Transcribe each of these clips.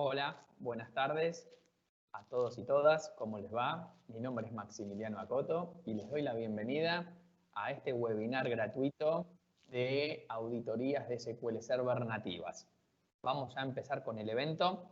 Hola, buenas tardes a todos y todas, ¿cómo les va? Mi nombre es Maximiliano Acoto y les doy la bienvenida a este webinar gratuito de auditorías de SQL Server nativas. Vamos a empezar con el evento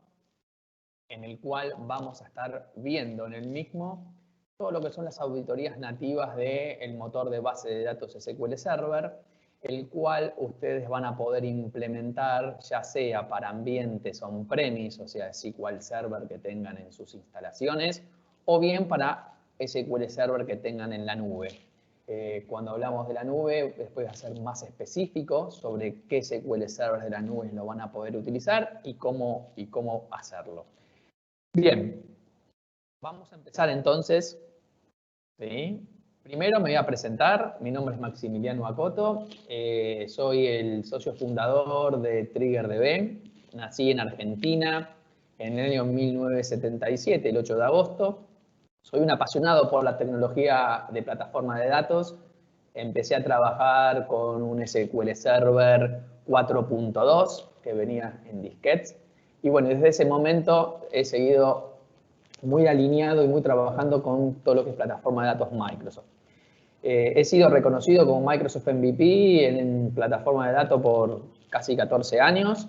en el cual vamos a estar viendo en el mismo todo lo que son las auditorías nativas del motor de base de datos SQL Server, el cual ustedes van a poder implementar ya sea para ambientes on-premise, o sea, SQL Server que tengan en sus instalaciones, o bien para SQL Server que tengan en la nube. Cuando hablamos de la nube, les voy a ser más específico sobre qué SQL Server de la nube lo van a poder utilizar y cómo hacerlo. Bien, vamos a empezar entonces. ¿Sí? Primero me voy a presentar, mi nombre es Maximiliano Acoto, soy el socio fundador de TriggerDB, nací en Argentina en el año 1977, el 8 de agosto. Soy un apasionado por la tecnología de plataforma de datos. Empecé a trabajar con un SQL Server 4.2 que venía en disquetes. Y bueno, desde ese momento he seguido muy alineado y muy trabajando con todo lo que es plataforma de datos Microsoft. He sido reconocido como Microsoft MVP en plataforma de datos por casi 14 años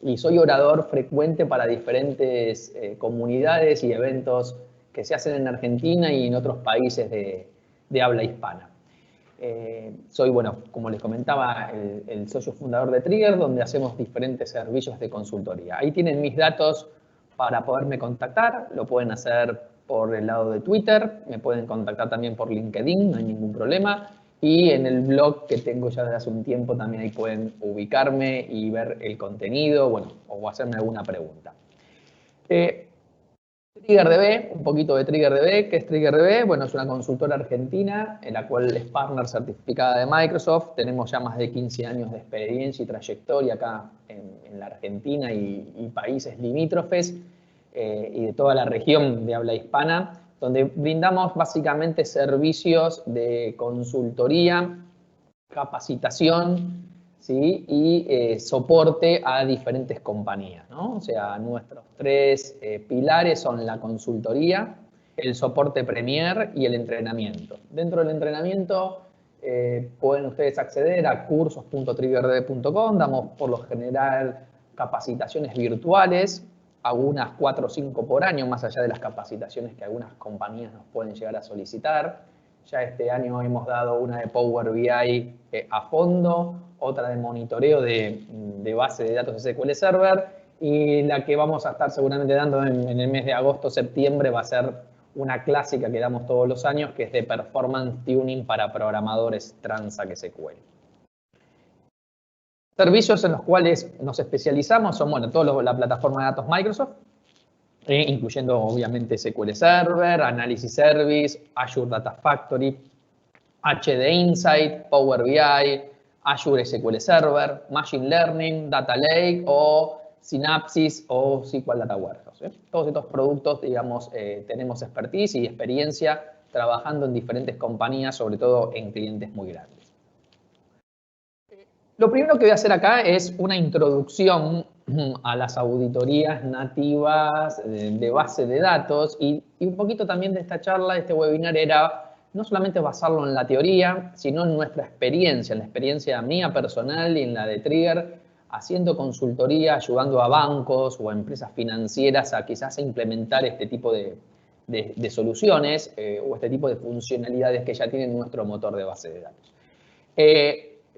y soy orador frecuente para diferentes comunidades y eventos que se hacen en Argentina y en otros países de habla hispana. Soy, bueno, como les comentaba, el socio fundador de Trigger, donde hacemos diferentes servicios de consultoría. Ahí tienen mis datos para poderme contactar, lo pueden hacer por el lado de Twitter, me pueden contactar también por LinkedIn, no hay ningún problema. Y en el blog que tengo ya desde hace un tiempo también ahí pueden ubicarme y ver el contenido, bueno, o hacerme alguna pregunta. TriggerDB, un poquito de TriggerDB. ¿Qué es TriggerDB? Bueno, es una consultora argentina en la cual es partner certificada de Microsoft. Tenemos ya más de 15 años de experiencia y trayectoria acá en la Argentina y países limítrofes y de toda la región de habla hispana, donde brindamos básicamente servicios de consultoría, capacitación, ¿sí? Y soporte a diferentes compañías, ¿no? O sea, nuestros tres pilares son la consultoría, el soporte Premier y el entrenamiento. Dentro del entrenamiento pueden ustedes acceder a cursos.triggerdb.com, damos por lo general capacitaciones virtuales, algunas 4 o 5 por año, más allá de las capacitaciones que algunas compañías nos pueden llegar a solicitar. Ya este año hemos dado una de Power BI a fondo, otra de monitoreo de base de datos de SQL Server y la que vamos a estar seguramente dando en el mes de agosto, septiembre va a ser una clásica que damos todos los años, que es de Performance Tuning para programadores Transact SQL. Servicios en los cuales nos especializamos son, bueno, toda la plataforma de datos Microsoft, incluyendo obviamente SQL Server, Analysis Service, Azure Data Factory, HD Insight, Power BI, Azure SQL Server, Machine Learning, Data Lake o Synapse o SQL Data Warehouse. Todos estos productos, digamos, tenemos expertise y experiencia trabajando en diferentes compañías, sobre todo en clientes muy grandes. Lo primero que voy a hacer acá es una introducción a las auditorías nativas de base de datos y un poquito también de esta charla, de este webinar, era no solamente basarlo en la teoría, sino en nuestra experiencia, en la experiencia mía personal y en la de Trigger, haciendo consultoría, ayudando a bancos o a empresas financieras a quizás implementar este tipo de soluciones o este tipo de funcionalidades que ya tiene nuestro motor de base de datos.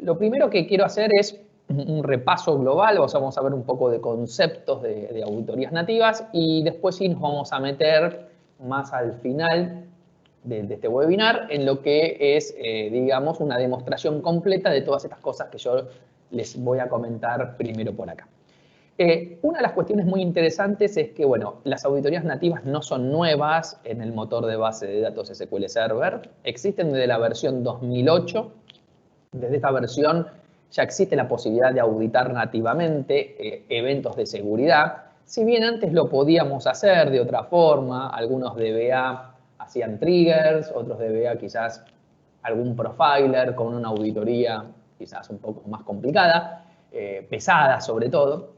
Lo primero que quiero hacer es un repaso global, o sea, vamos a ver un poco de conceptos de auditorías nativas y después sí nos vamos a meter más al final de este webinar en lo que es, digamos, una demostración completa de todas estas cosas que yo les voy a comentar primero por acá. Una de las cuestiones muy interesantes es que, bueno, las auditorías nativas no son nuevas en el motor de base de datos SQL Server, existen desde la versión 2008. Desde esta versión ya existe la posibilidad de auditar nativamente eventos de seguridad. Si bien antes lo podíamos hacer de otra forma, algunos DBA hacían triggers, otros DBA quizás algún profiler con una auditoría quizás un poco más complicada, pesada sobre todo.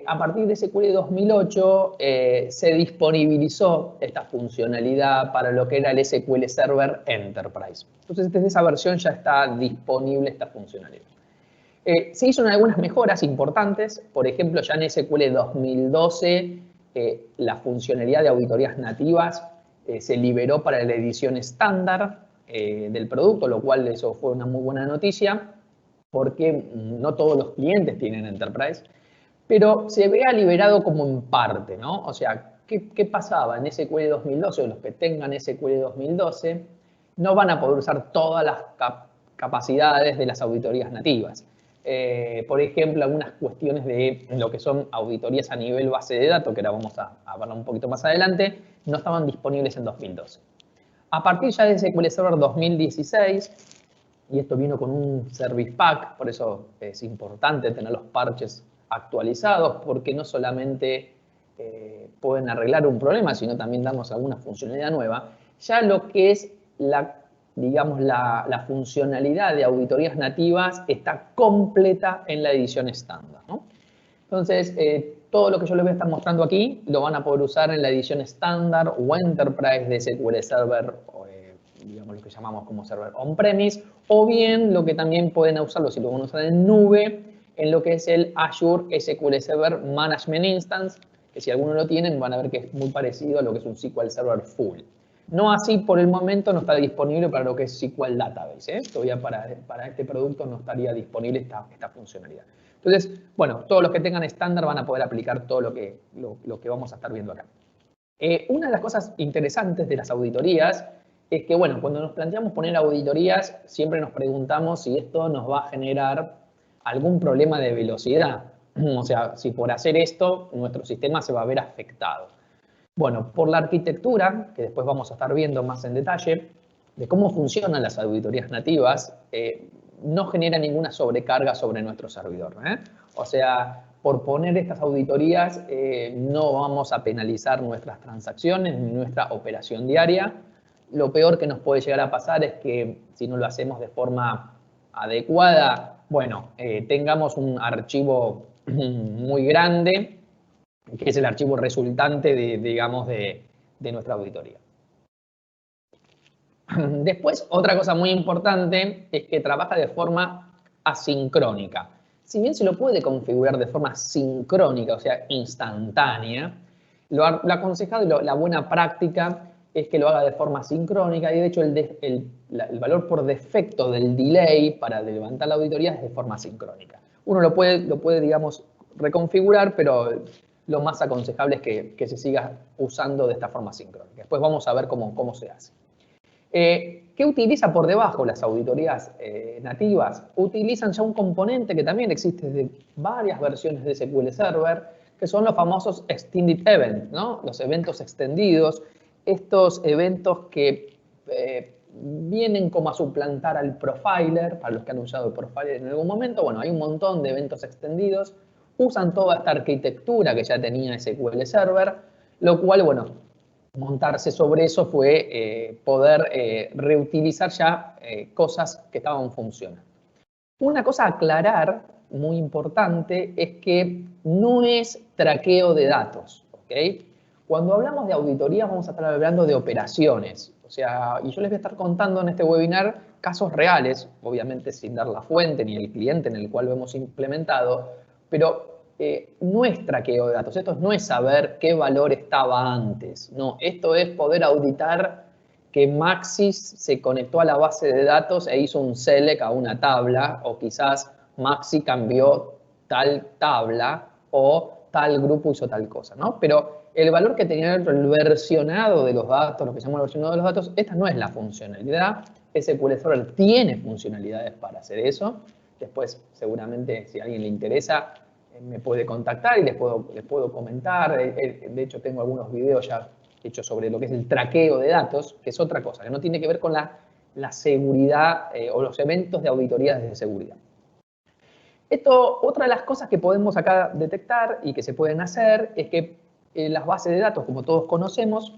A partir de SQL 2008 se disponibilizó esta funcionalidad para lo que era el SQL Server Enterprise. Entonces, desde esa versión ya está disponible esta funcionalidad. Se hizo algunas mejoras importantes. Por ejemplo, ya en SQL 2012 la funcionalidad de auditorías nativas se liberó para la edición estándar del producto, lo cual eso fue una muy buena noticia, porque no todos los clientes tienen Enterprise, pero se vea liberado como en parte, ¿no? O sea, ¿qué pasaba en SQL 2012? O los que tengan SQL 2012 no van a poder usar todas las capacidades de las auditorías nativas. Por ejemplo, algunas cuestiones de lo que son auditorías a nivel base de datos, que ahora vamos a hablar un poquito más adelante, no estaban disponibles en 2012. A partir ya de SQL Server 2016, y esto vino con un Service Pack, por eso es importante tener los parches actualizados, porque no solamente pueden arreglar un problema, sino también damos alguna funcionalidad nueva. Ya lo que es digamos, la funcionalidad de auditorías nativas está completa en la edición estándar, ¿no? Entonces, todo lo que yo les voy a estar mostrando aquí lo van a poder usar en la edición estándar o Enterprise de SQL Server, digamos lo que llamamos como server on-premise, o bien lo que también pueden usarlo si lo van a usar en nube, en lo que es el Azure SQL Server Management Instance, que si alguno lo tienen van a ver que es muy parecido a lo que es un SQL Server Full. No así, por el momento no está disponible para lo que es SQL Database. Todavía para este producto no estaría disponible esta funcionalidad. Entonces, bueno, todos los que tengan estándar van a poder aplicar todo lo que vamos a estar viendo acá. Una de las cosas interesantes de las auditorías es que, bueno, cuando nos planteamos poner auditorías, siempre nos preguntamos si esto nos va a generar algún problema de velocidad. O sea, si por hacer esto nuestro sistema se va a ver afectado. Bueno, por la arquitectura, que después vamos a estar viendo más en detalle, de cómo funcionan las auditorías nativas, no genera ninguna sobrecarga sobre nuestro servidor. O sea, por poner estas auditorías no vamos a penalizar nuestras transacciones ni nuestra operación diaria. Lo peor que nos puede llegar a pasar es que si no lo hacemos de forma adecuada, bueno, tengamos un archivo muy grande, que es el archivo resultante digamos, de nuestra auditoría. Después, otra cosa muy importante es que trabaja de forma asincrónica. Si bien se lo puede configurar de forma sincrónica, o sea, instantánea, lo aconsejado y la buena práctica es que lo haga de forma sincrónica y de hecho el valor por defecto del delay para levantar la auditoría es de forma sincrónica. Uno lo puede digamos, reconfigurar, pero lo más aconsejable es que se siga usando de esta forma sincrónica. Después vamos a ver cómo se hace. ¿Qué utiliza por debajo las auditorías nativas? Utilizan ya un componente que también existe desde varias versiones de SQL Server, que son los famosos Extended Events, ¿no? Los eventos extendidos, estos eventos que vienen como a suplantar al profiler, para los que han usado el profiler en algún momento. Bueno, hay un montón de eventos extendidos, usan toda esta arquitectura que ya tenía SQL Server, lo cual, bueno, montarse sobre eso fue poder reutilizar ya cosas que estaban funcionando. Una cosa a aclarar, muy importante, es que no es traqueo de datos, ¿ok? Cuando hablamos de auditoría vamos a estar hablando de operaciones, o sea, y yo les voy a estar contando en este webinar casos reales, obviamente sin dar la fuente ni el cliente en el cual lo hemos implementado, pero no es traqueo de datos, esto no es saber qué valor estaba antes, no, esto es poder auditar que Maxis se conectó a la base de datos e hizo un select a una tabla, o quizás Maxi cambió tal tabla o tal grupo hizo tal cosa, ¿no? Pero el valor que tenía el versionado de los datos, lo que llamamos el versionado de los datos, esta no es la funcionalidad. SQL Server tiene funcionalidades para hacer eso. Después, seguramente, si a alguien le interesa, me puede contactar y les puedo comentar. De hecho, tengo algunos videos ya hechos sobre lo que es el traqueo de datos, que es otra cosa, que no tiene que ver con la seguridad o los eventos de auditorías de seguridad. Otra de las cosas que podemos acá detectar y que se pueden hacer es que en las bases de datos, como todos conocemos,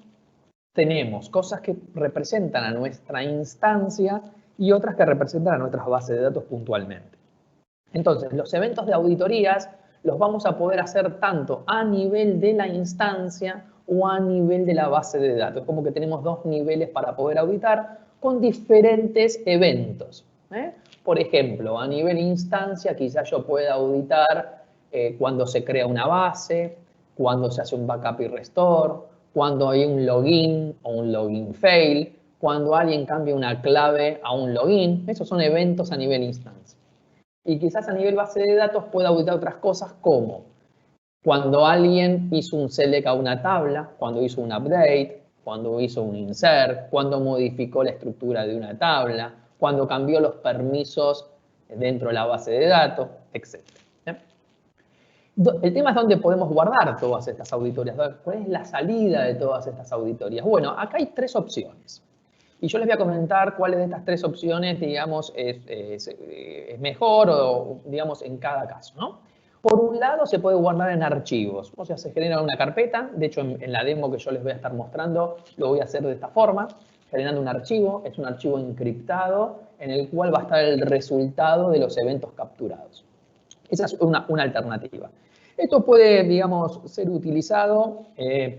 tenemos cosas que representan a nuestra instancia y otras que representan a nuestras bases de datos puntualmente. Entonces, los eventos de auditorías los vamos a poder hacer tanto a nivel de la instancia o a nivel de la base de datos. Es como que tenemos dos niveles para poder auditar con diferentes eventos. Por ejemplo, a nivel instancia, quizás yo pueda auditar cuando se crea una base, cuando se hace un backup y restore, cuando hay un login o un login fail, cuando alguien cambia una clave a un login. Esos son eventos a nivel instancia. Y quizás a nivel base de datos pueda auditar otras cosas como cuando alguien hizo un select a una tabla, cuando hizo un update, cuando hizo un insert, cuando modificó la estructura de una tabla, cuando cambió los permisos dentro de la base de datos, etc. El tema es dónde podemos guardar todas estas auditorías. ¿Cuál es la salida de todas estas auditorías? Bueno, acá hay tres opciones. Y yo les voy a comentar cuáles de estas tres opciones, digamos, es mejor o, digamos, en cada caso, ¿no? Por un lado, se puede guardar en archivos. O sea, se genera una carpeta. De hecho, en la demo que yo les voy a estar mostrando, lo voy a hacer de esta forma. Generando un archivo. Es un archivo encriptado en el cual va a estar el resultado de los eventos capturados. Esa es una alternativa. Esto puede, digamos, ser utilizado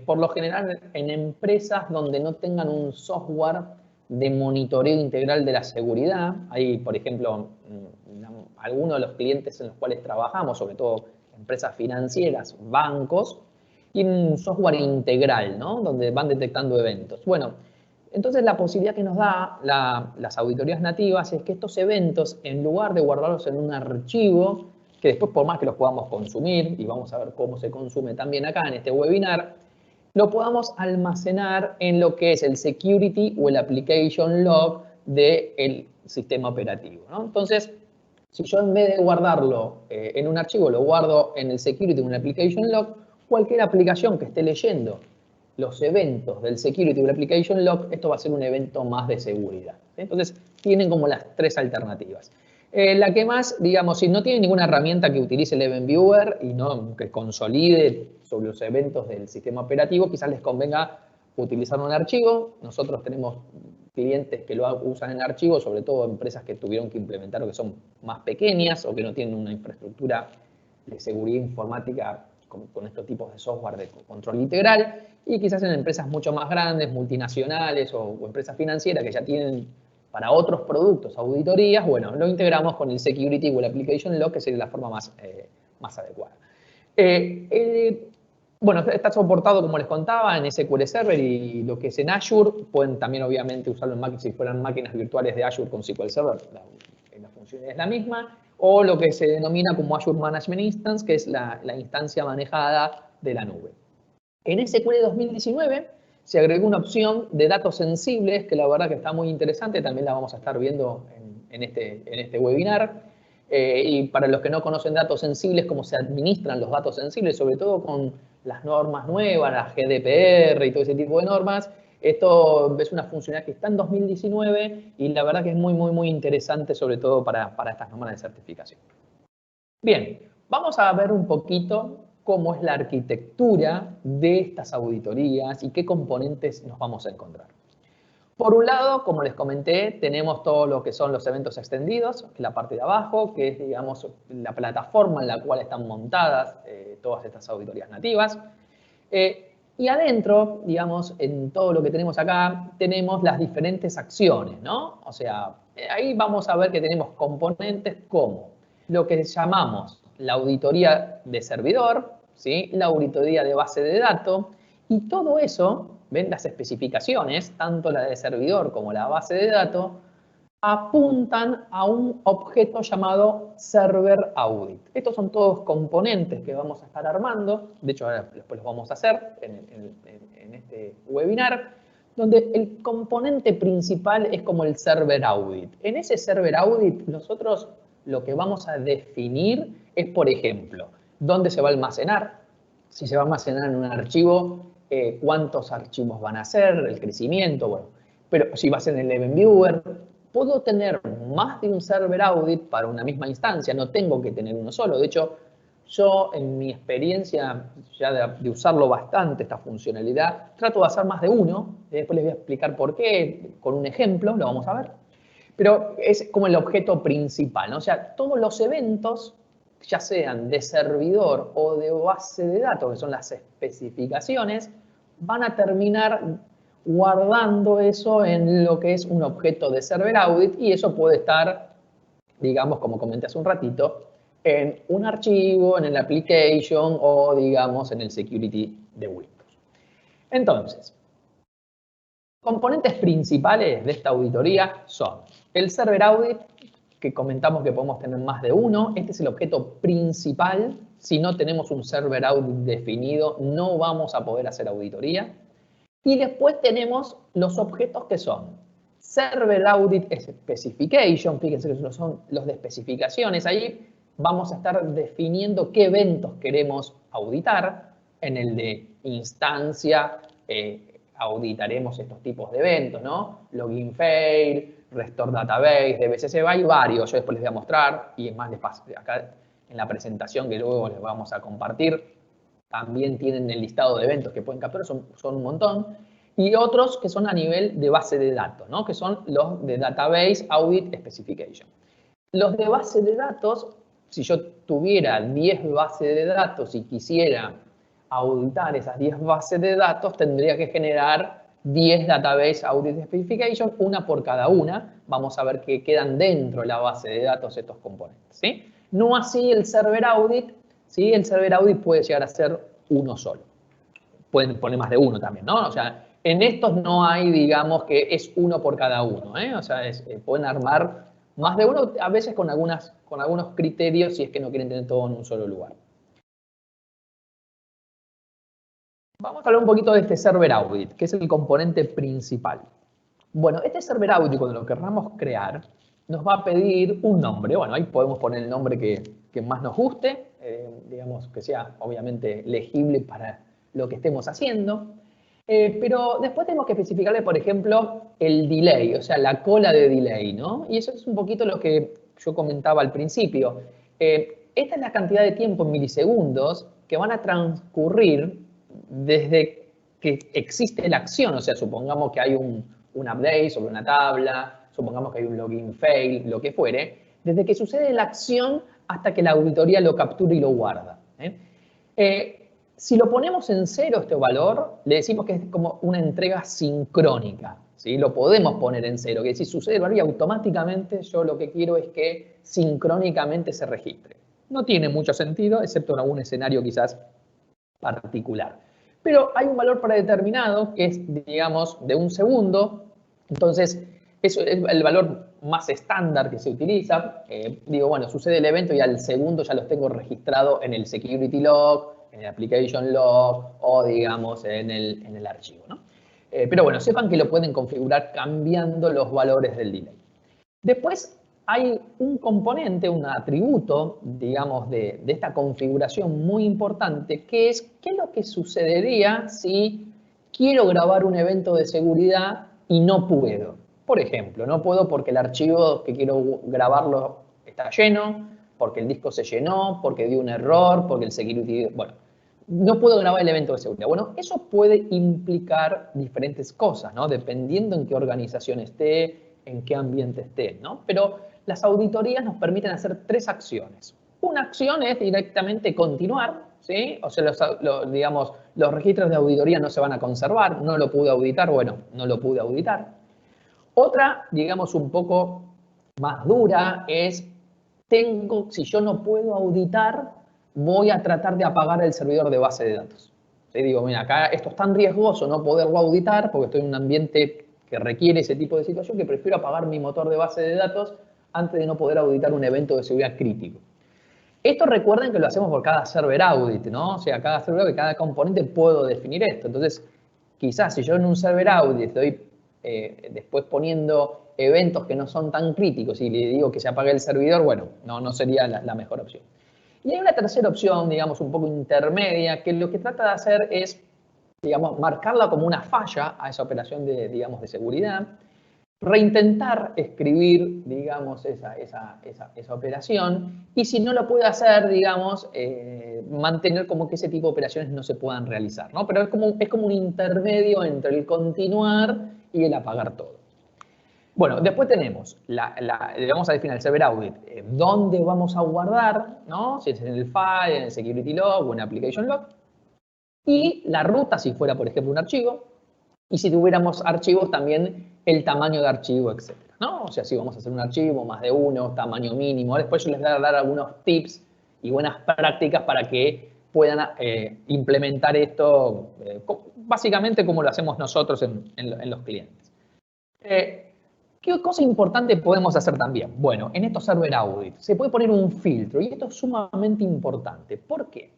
por lo general en empresas donde no tengan un software de monitoreo integral de la seguridad. Hay, por ejemplo, algunos de los clientes en los cuales trabajamos, sobre todo empresas financieras, bancos, tienen un software integral, ¿no? Donde van detectando eventos. Bueno, entonces la posibilidad que nos da las auditorías nativas es que estos eventos, en lugar de guardarlos en un archivo, que después por más que los podamos consumir, y vamos a ver cómo se consume también acá en este webinar, lo podamos almacenar en lo que es el security o el application log del sistema operativo, ¿no? Entonces, si yo en vez de guardarlo en un archivo, lo guardo en el security o en el application log, cualquier aplicación que esté leyendo los eventos del security o el application log, esto va a ser un evento más de seguridad. Entonces, tienen como las tres alternativas. La que más, digamos, si no tiene ninguna herramienta que utilice el Event Viewer y no que consolide sobre los eventos del sistema operativo, quizás les convenga utilizar un archivo. Nosotros tenemos clientes que lo usan en archivo, sobre todo empresas que tuvieron que implementar o que son más pequeñas o que no tienen una infraestructura de seguridad informática con estos tipos de software de control integral, y quizás en empresas mucho más grandes, multinacionales o empresas financieras que ya tienen para otros productos auditorías, bueno, lo integramos con el security o el application log, que sería la forma más adecuada. Bueno, está soportado, como les contaba, en SQL Server y lo que es en Azure. Pueden también, obviamente, usarlo en máquinas si fueran máquinas virtuales de Azure con SQL Server. La función es la misma. O lo que se denomina como Azure Management Instance, que es la instancia manejada de la nube. En SQL 2019 se agregó una opción de datos sensibles, que la verdad que está muy interesante. También la vamos a estar viendo en este webinar. Y para los que no conocen datos sensibles, cómo se administran los datos sensibles, sobre todo con las normas nuevas, la GDPR y todo ese tipo de normas, esto es una funcionalidad que está en 2019 y la verdad que es muy interesante, sobre todo para estas normas de certificación. Bien, vamos a ver un poquito cómo es la arquitectura de estas auditorías y qué componentes nos vamos a encontrar. Por un lado, como les comenté, tenemos todo lo que son los eventos extendidos, que es la parte de abajo, que es, digamos, la plataforma en la cual están montadas todas estas auditorías nativas. Y adentro, digamos, en todo lo que tenemos acá, tenemos las diferentes acciones, ¿no? O sea, ahí vamos a ver que tenemos componentes como lo que llamamos la auditoría de servidor, ¿sí? La auditoría de base de datos, y todo eso, ven las especificaciones, tanto la de servidor como la base de datos, apuntan a un objeto llamado Server Audit. Estos son todos componentes que vamos a estar armando, de hecho ahora después los vamos a hacer en este webinar, donde el componente principal es como el Server Audit. En ese Server Audit nosotros lo que vamos a definir es, por ejemplo, dónde se va a almacenar, si se va a almacenar en un archivo, cuántos archivos van a ser, el crecimiento, bueno. Pero si va a ser en el Event Viewer, puedo tener más de un Server Audit para una misma instancia, no tengo que tener uno solo. De hecho, yo en mi experiencia ya de usarlo bastante, esta funcionalidad, trato de hacer más de uno. Después les voy a explicar por qué, con un ejemplo, lo vamos a ver. Pero es como el objeto principal, ¿no? O sea, todos los eventos ya sean de servidor o de base de datos, que son las especificaciones, van a terminar guardando eso en lo que es un objeto de server audit, y eso puede estar, digamos, como comenté hace un ratito, en un archivo, en el application o, digamos, en el security de Windows. Entonces, componentes principales de esta auditoría son el server audit, que comentamos que podemos tener más de uno. Este es el objeto principal. Si no tenemos un server audit definido, no vamos a poder hacer auditoría. Y después tenemos los objetos que son server audit specification, fíjense que son los de especificaciones. Ahí vamos a estar definiendo qué eventos queremos auditar. En el de instancia auditaremos estos tipos de eventos, ¿no? Login fail, restore database, DBCC, hay varios, yo después les voy a mostrar, y es más, acá en la presentación que luego les vamos a compartir, también tienen el listado de eventos que pueden capturar, son un montón, y otros que son a nivel de base de datos, ¿no? Que son los de Database Audit Specification. Los de base de datos, si yo tuviera 10 bases de datos y quisiera auditar esas 10 bases de datos, tendría que generar 10 Database Audit Specification, una por cada una. Vamos a ver que quedan dentro de la base de datos estos componentes, ¿sí? No así el Server Audit, ¿sí? El Server Audit puede llegar a ser uno solo. Pueden poner más de uno también, ¿no? O sea, en estos no hay, digamos, que es uno por cada uno, ¿eh? O sea, pueden armar más de uno, a veces con algunos criterios, si es que no quieren tener todo en un solo lugar. Vamos a hablar un poquito de este Server Audit, que es el componente principal. Bueno, este Server Audit, cuando lo querramos crear, nos va a pedir un nombre. Bueno, ahí podemos poner el nombre que más nos guste, digamos que sea obviamente legible para lo que estemos haciendo. Pero después tenemos que especificarle, por ejemplo, el delay, o sea, la cola de delay, ¿no? Y eso es un poquito lo que yo comentaba al principio. Esta es la cantidad de tiempo en milisegundos que van a transcurrir desde que existe la acción. O sea, supongamos que hay un update sobre una tabla, supongamos que hay un login fail, lo que fuere, desde que sucede la acción hasta que la auditoría lo captura y lo guarda. Si lo ponemos en 0 este valor, le decimos que es como una entrega sincrónica, ¿sí? Lo podemos poner en 0, que si sucede el valor y automáticamente yo lo que quiero es que sincrónicamente se registre. No tiene mucho sentido, excepto en algún escenario quizás particular. Pero hay un valor predeterminado que es, digamos, de 1 segundo. Entonces, eso es el valor más estándar que se utiliza. Digo, bueno, sucede el evento y al segundo ya los tengo registrado en el security log, en el application log o, digamos, en el archivo, ¿no? Pero bueno, sepan que lo pueden configurar cambiando los valores del delay. Después hay un componente, un atributo, digamos, de esta configuración muy importante, que es qué es lo que sucedería si quiero grabar un evento de seguridad y no puedo. Por ejemplo, no puedo porque el archivo que quiero grabarlo está lleno, porque el disco se llenó, porque dio un error, porque el security... Bueno, no puedo grabar el evento de seguridad. Bueno, eso puede implicar diferentes cosas, ¿no? Dependiendo en qué organización esté, en qué ambiente esté, ¿no? Pero las auditorías nos permiten hacer 3 acciones. Una acción es directamente continuar, ¿sí? O sea, digamos, los registros de auditoría no se van a conservar, no lo pude auditar, bueno, no lo pude auditar. Otra, digamos, un poco más dura es, si yo no puedo auditar, voy a tratar de apagar el servidor de base de datos. ¿Sí? Digo, mira, acá esto es tan riesgoso no poderlo auditar porque estoy en un ambiente que requiere ese tipo de situación que prefiero apagar mi motor de base de datos antes de no poder auditar un evento de seguridad crítico. Esto recuerden que lo hacemos por cada server audit, ¿no? O sea, cada server audit, cada componente puedo definir esto. Entonces, quizás si yo en un server audit estoy después poniendo eventos que no son tan críticos y le digo que se apague el servidor, bueno, no sería la mejor opción. Y hay una tercera opción, digamos, un poco intermedia, que lo que trata de hacer es, digamos, marcarla como una falla a esa operación de seguridad, reintentar escribir, digamos, esa operación, y si no lo puede hacer, digamos, mantener como que ese tipo de operaciones no se puedan realizar, ¿no? Pero es como un intermedio entre el continuar y el apagar todo. Bueno, después tenemos, le vamos a definir el server audit, dónde vamos a guardar, ¿no? Si es en el file, en el security log o en application log. Y la ruta, si fuera, por ejemplo, un archivo. Y si tuviéramos archivos, también el tamaño de archivo, etcétera, ¿no? O sea, si vamos a hacer un archivo, más de uno, tamaño mínimo. Después yo les voy a dar algunos tips y buenas prácticas para que puedan implementar esto, básicamente como lo hacemos nosotros en los clientes. ¿Qué cosa importante podemos hacer también? Bueno, en estos server audit se puede poner un filtro y esto es sumamente importante. ¿Por qué?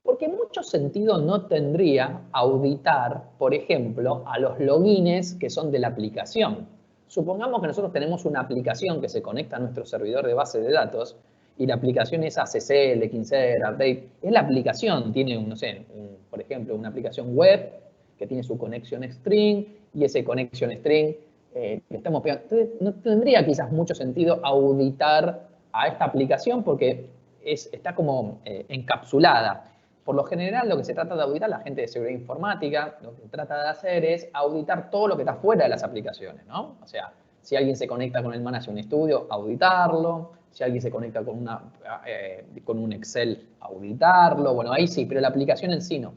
Porque en mucho sentido no tendría auditar, por ejemplo, a los logins que son de la aplicación. Supongamos que nosotros tenemos una aplicación que se conecta a nuestro servidor de base de datos y la aplicación es ACCL, Kinsert, Update. Es la aplicación, tiene, no sé, por ejemplo, una aplicación web que tiene su connection string y ese connection string le estamos pegando. Entonces, no tendría quizás mucho sentido auditar a esta aplicación porque está como encapsulada. Por lo general, lo que se trata de auditar, la gente de seguridad informática, lo que trata de hacer es auditar todo lo que está fuera de las aplicaciones, ¿no? O sea, si alguien se conecta con el Management Studio, auditarlo. Si alguien se conecta con un Excel, auditarlo. Bueno, ahí sí, pero la aplicación en sí no.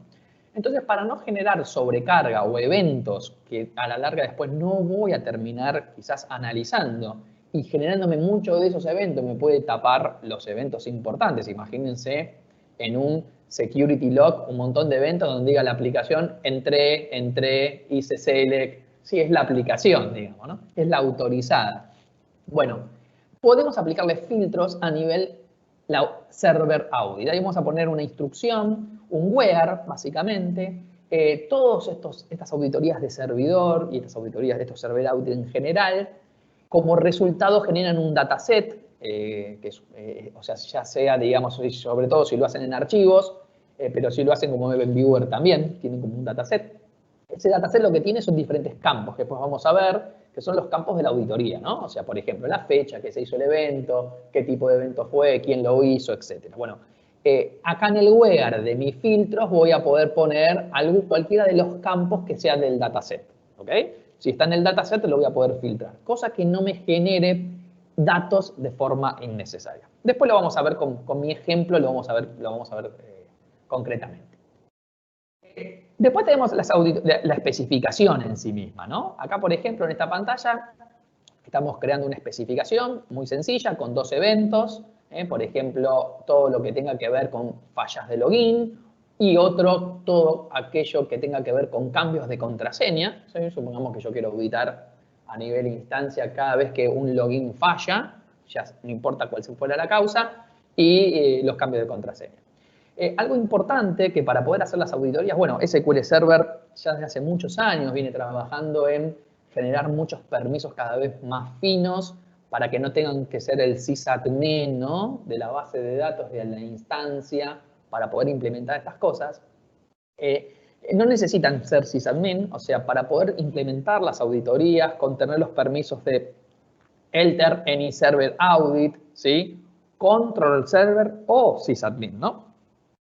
Entonces, para no generar sobrecarga o eventos que a la larga después no voy a terminar quizás analizando y generándome muchos de esos eventos, me puede tapar los eventos importantes. Imagínense en un security log un montón de eventos donde diga la aplicación entré, hice select. Sí, es la aplicación, digamos, ¿no? Es la autorizada. Bueno, podemos aplicarle filtros a nivel server audit. Ahí vamos a poner una instrucción, un where, básicamente. Todas estas auditorías de servidor y estas auditorías de estos server audit en general, como resultado generan un dataset, o sea, ya sea, digamos, sobre todo si lo hacen en archivos, pero si lo hacen como Event Viewer también, tienen como un dataset. Ese dataset lo que tiene son diferentes campos que después vamos a ver, que son los campos de la auditoría, ¿no? O sea, por ejemplo, la fecha que se hizo el evento, qué tipo de evento fue, quién lo hizo, etc. Bueno, acá en el where de mis filtros voy a poder poner cualquiera de los campos que sea del dataset, ¿ok? Si está en el dataset lo voy a poder filtrar, cosa que no me genere datos de forma innecesaria. Después lo vamos a ver con mi ejemplo, lo vamos a ver concretamente. Después tenemos la especificación en sí misma, ¿no? Acá, por ejemplo, en esta pantalla estamos creando una especificación muy sencilla con 2 eventos. Por ejemplo, todo lo que tenga que ver con fallas de login y todo aquello que tenga que ver con cambios de contraseña. ¿Sí? Supongamos que yo quiero auditar a nivel instancia cada vez que un login falla, ya no importa cuál fuera la causa, y los cambios de contraseña. Algo importante que para poder hacer las auditorías, bueno, SQL Server ya desde hace muchos años viene trabajando en generar muchos permisos cada vez más finos para que no tengan que ser el sysadmin, ¿no? De la base de datos de la instancia para poder implementar estas cosas. No necesitan ser sysadmin, o sea, para poder implementar las auditorías, con tener los permisos de Alter Any Server Audit, ¿sí? Control Server o sysadmin, ¿no?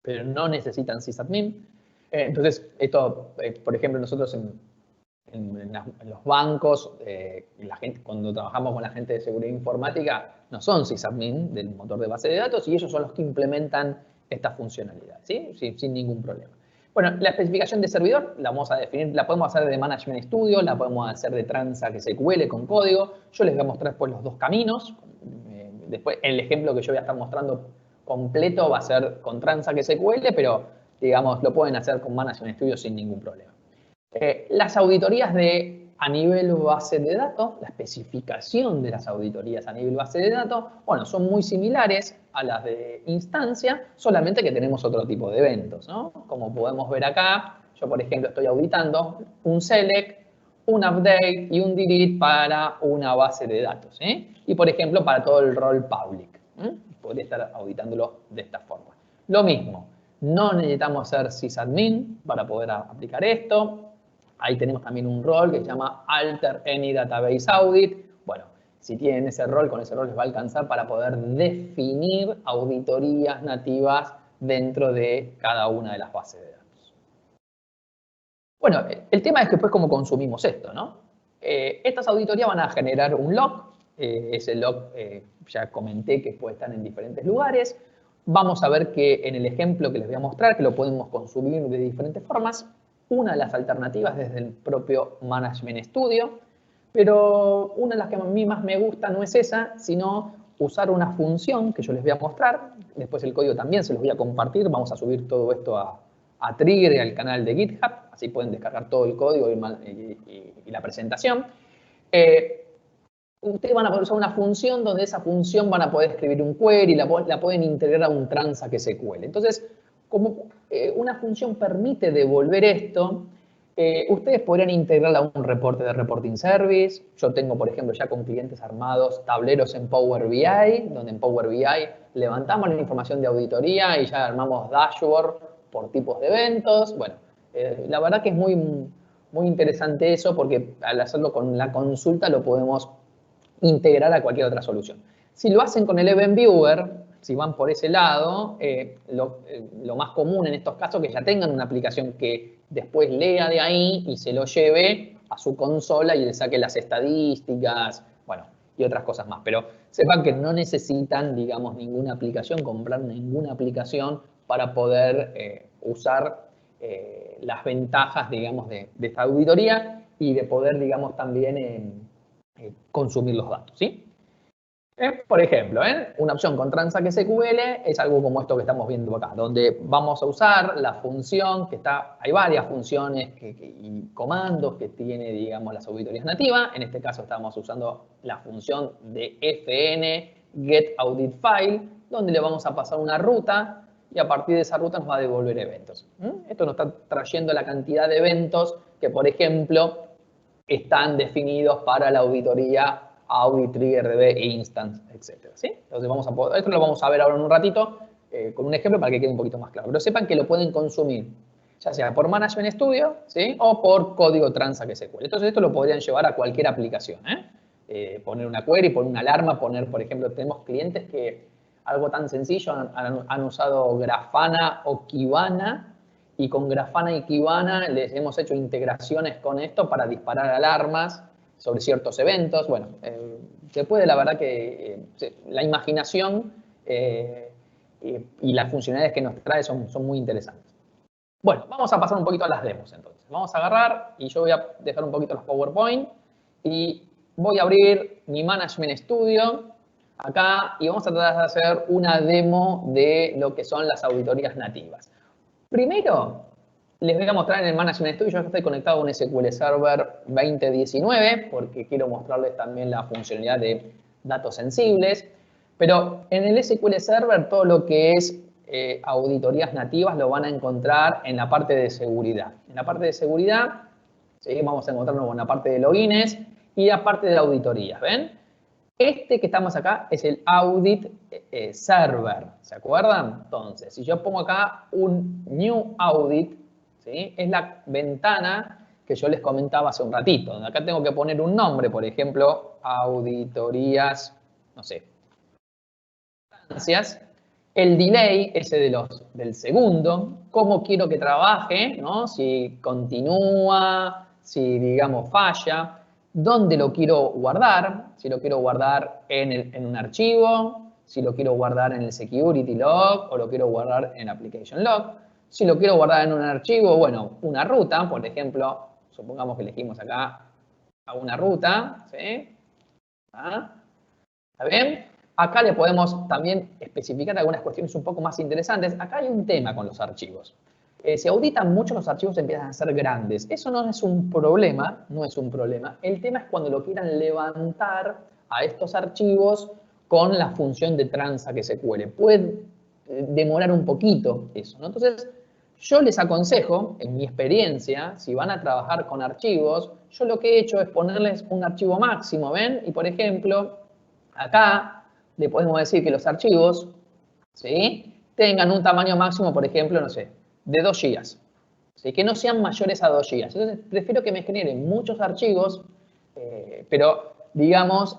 Pero no necesitan sysadmin. Entonces, esto, por ejemplo, nosotros en los bancos, cuando trabajamos con la gente de seguridad informática, no son sysadmin del motor de base de datos y ellos son los que implementan esta funcionalidad, ¿sí? Sin ningún problema. Bueno, la especificación de servidor la vamos a definir, la podemos hacer de Management Studio, la podemos hacer de Transact SQL con código. Yo les voy a mostrar después los dos caminos. Después, el ejemplo que yo voy a estar mostrando completo va a ser con Transact SQL, pero digamos, lo pueden hacer con Management Studio sin ningún problema. Las auditorías a nivel base de datos, la especificación de las auditorías a nivel base de datos, bueno, son muy similares a las de instancia, solamente que tenemos otro tipo de eventos, ¿no? Como podemos ver acá, yo por ejemplo estoy auditando un select, un update y un delete para una base de datos, ¿eh? Y por ejemplo para todo el rol public, ¿eh? Podría estar auditándolo de esta forma. Lo mismo, no necesitamos ser sysadmin para poder aplicar esto. Ahí tenemos también un rol que se llama Alter Any Database Audit. Bueno, si tienen ese rol, con ese rol les va a alcanzar para poder definir auditorías nativas dentro de cada una de las bases de datos. Bueno, el tema es que después cómo consumimos esto, ¿no? estas auditorías van a generar un log. Ese log ya comenté que puede estar en diferentes lugares. Vamos a ver que en el ejemplo que les voy a mostrar, que lo podemos consumir de diferentes formas, una de las alternativas desde el propio Management Studio, pero una de las que a mí más me gusta no es esa, sino usar una función que yo les voy a mostrar. Después el código también se los voy a compartir. Vamos a subir todo esto a Trigger y al canal de GitHub. Así pueden descargar todo el código y la presentación. Ustedes van a poder usar una función donde esa función van a poder escribir un query, la pueden integrar a un transact SQL. Entonces, como una función permite devolver esto, ustedes podrían integrarla a un reporte de Reporting Service. Yo tengo, por ejemplo, ya con clientes armados tableros en Power BI, donde en Power BI levantamos la información de auditoría y ya armamos dashboard por tipos de eventos. Bueno, la verdad que es muy interesante eso, porque al hacerlo con la consulta lo podemos integrar a cualquier otra solución. Si lo hacen con el Event Viewer, si van por ese lado, lo más común en estos casos es que ya tengan una aplicación que después lea de ahí y se lo lleve a su consola y le saque las estadísticas, bueno, y otras cosas más. Pero sepan que no necesitan, digamos, ninguna aplicación, comprar ninguna aplicación para poder usar las ventajas, digamos, de esta auditoría y de poder, digamos, también consumir los datos, ¿sí? Por ejemplo, una opción con Transact SQL es algo como esto que estamos viendo acá, donde vamos a usar la función que está, hay varias funciones y comandos que tiene, digamos, las auditorías nativas. En este caso estamos usando la función de fn getAuditFile, donde le vamos a pasar una ruta y a partir de esa ruta nos va a devolver eventos. Esto nos está trayendo la cantidad de eventos que, por ejemplo, están definidos para la auditoría Audit, TriggerDB, Instance, etc. ¿Sí? Entonces vamos a poder, esto lo vamos a ver ahora en un ratito con un ejemplo para que quede un poquito más claro. Pero sepan que lo pueden consumir ya sea por Management Studio, ¿sí? O por código Transact SQL. Entonces esto lo podrían llevar a cualquier aplicación. Poner una query, poner una alarma, poner, por ejemplo, tenemos clientes que algo tan sencillo han usado Grafana o Kibana, y con Grafana y Kibana les hemos hecho integraciones con esto para disparar alarmas sobre ciertos eventos. Bueno, se puede, la verdad que la imaginación y las funcionalidades que nos trae son muy interesantes. Bueno, vamos a pasar un poquito a las demos entonces. Vamos a agarrar y yo voy a dejar un poquito los PowerPoint y voy a abrir mi Management Studio acá y vamos a tratar de hacer una demo de lo que son las auditorías nativas. Primero, les voy a mostrar en el Management Studio, yo estoy conectado a un SQL Server 2019 porque quiero mostrarles también la funcionalidad de datos sensibles. Pero en el SQL Server todo lo que es auditorías nativas lo van a encontrar en la parte de seguridad. En la parte de seguridad, ¿sí? Vamos a encontrarnos con la parte de logins y la parte de auditorías, ¿ven? Este que estamos acá es el Audit Server, ¿se acuerdan? Entonces, si yo pongo acá un New Audit, ¿sí? Es la ventana que yo les comentaba hace un ratito, donde acá tengo que poner un nombre, por ejemplo, auditorías, no sé, el delay, ese del segundo, cómo quiero que trabaje, ¿no? Si continúa, si, digamos, falla, dónde lo quiero guardar, si lo quiero guardar en un archivo, si lo quiero guardar en el security log o lo quiero guardar en application log. Si lo quiero guardar en un archivo, bueno, una ruta, por ejemplo, supongamos que elegimos acá a una ruta, ¿sí? ¿Ah? ¿Está bien? Acá le podemos también especificar algunas cuestiones un poco más interesantes. Acá hay un tema con los archivos. Si auditan mucho, los archivos empiezan a ser grandes. Eso no es un problema, no es un problema. El tema es cuando lo quieran levantar a estos archivos con la función de Transact SQL. Puede demorar un poquito eso, ¿no? Entonces, yo les aconsejo, en mi experiencia, si van a trabajar con archivos, yo lo que he hecho es ponerles un archivo máximo, ¿ven? Y, por ejemplo, acá le podemos decir que los archivos, ¿sí? Tengan un tamaño máximo, por ejemplo, no sé, de 2 GB. ¿Sí? Que no sean mayores a 2 GB. Entonces, prefiero que me generen muchos archivos, pero, digamos,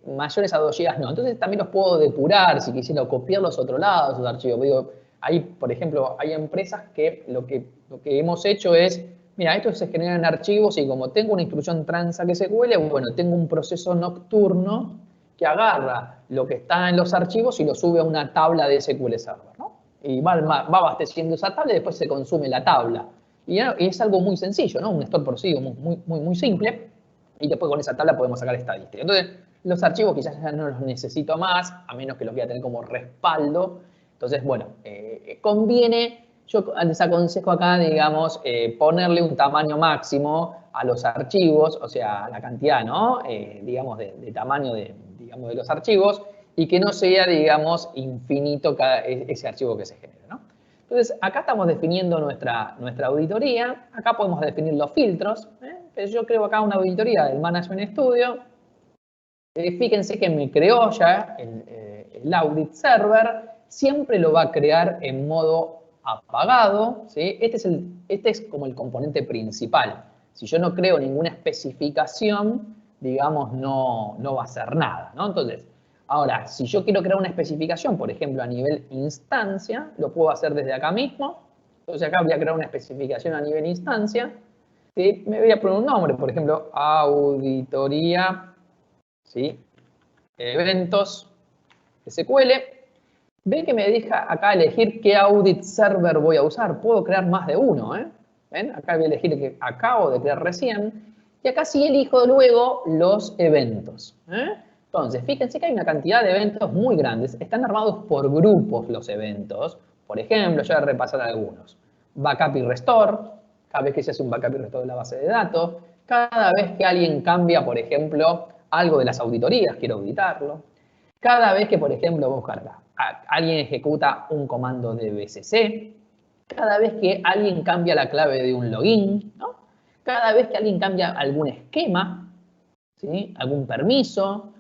mayores a 2 GB no. Entonces, también los puedo depurar si quisiera copiarlos a otro lado, esos archivos. Digo, hay, por ejemplo, hay empresas que lo que hemos hecho es, mira, esto se genera en archivos y como tengo una instrucción transact SQL, bueno, tengo un proceso nocturno que agarra lo que está en los archivos y lo sube a una tabla de SQL Server, ¿no? Y va abasteciendo esa tabla y después se consume la tabla. Y es algo muy sencillo, ¿no? Un store por sí muy simple. Y después con esa tabla podemos sacar estadísticas. Entonces, los archivos quizás ya no los necesito más, a menos que los quiera tener como respaldo. Entonces, bueno, conviene, yo les aconsejo acá, digamos, ponerle un tamaño máximo a los archivos, o sea, la cantidad, ¿no? Digamos, de tamaño digamos, de los archivos, y que no sea, digamos, infinito ese archivo que se genera, ¿no? Entonces, acá estamos definiendo nuestra auditoría. Acá podemos definir los filtros. Yo creo acá una auditoría del Management Studio. Fíjense que me creó ya el Audit Server. Siempre lo va a crear en modo apagado, ¿sí? Este es como el componente principal. Si yo no creo ninguna especificación, digamos, no va a hacer nada, ¿no? Entonces, ahora, si yo quiero crear una especificación, por ejemplo, a nivel instancia, lo puedo hacer desde acá mismo. Entonces acá voy a crear una especificación a nivel instancia. ¿Sí? Me voy a poner un nombre, por ejemplo, auditoría, ¿sí? Eventos SQL. Ven que me deja acá elegir qué audit server voy a usar. Puedo crear más de uno, ¿eh? ¿Ven? Acá voy a elegir el que acabo de crear recién. Y acá sí elijo luego los eventos. Entonces, fíjense que hay una cantidad de eventos muy grandes. Están armados por grupos los eventos. Por ejemplo, yo voy a repasar algunos. Backup y restore. Cada vez que se hace un backup y restore de la base de datos. Cada vez que alguien cambia, por ejemplo, algo de las auditorías, quiero auditarlo. Cada vez que, por ejemplo, alguien ejecuta un comando de BCC, cada vez que alguien cambia la clave de un login, ¿no? Cada vez que alguien cambia algún esquema, ¿sí? Algún permiso,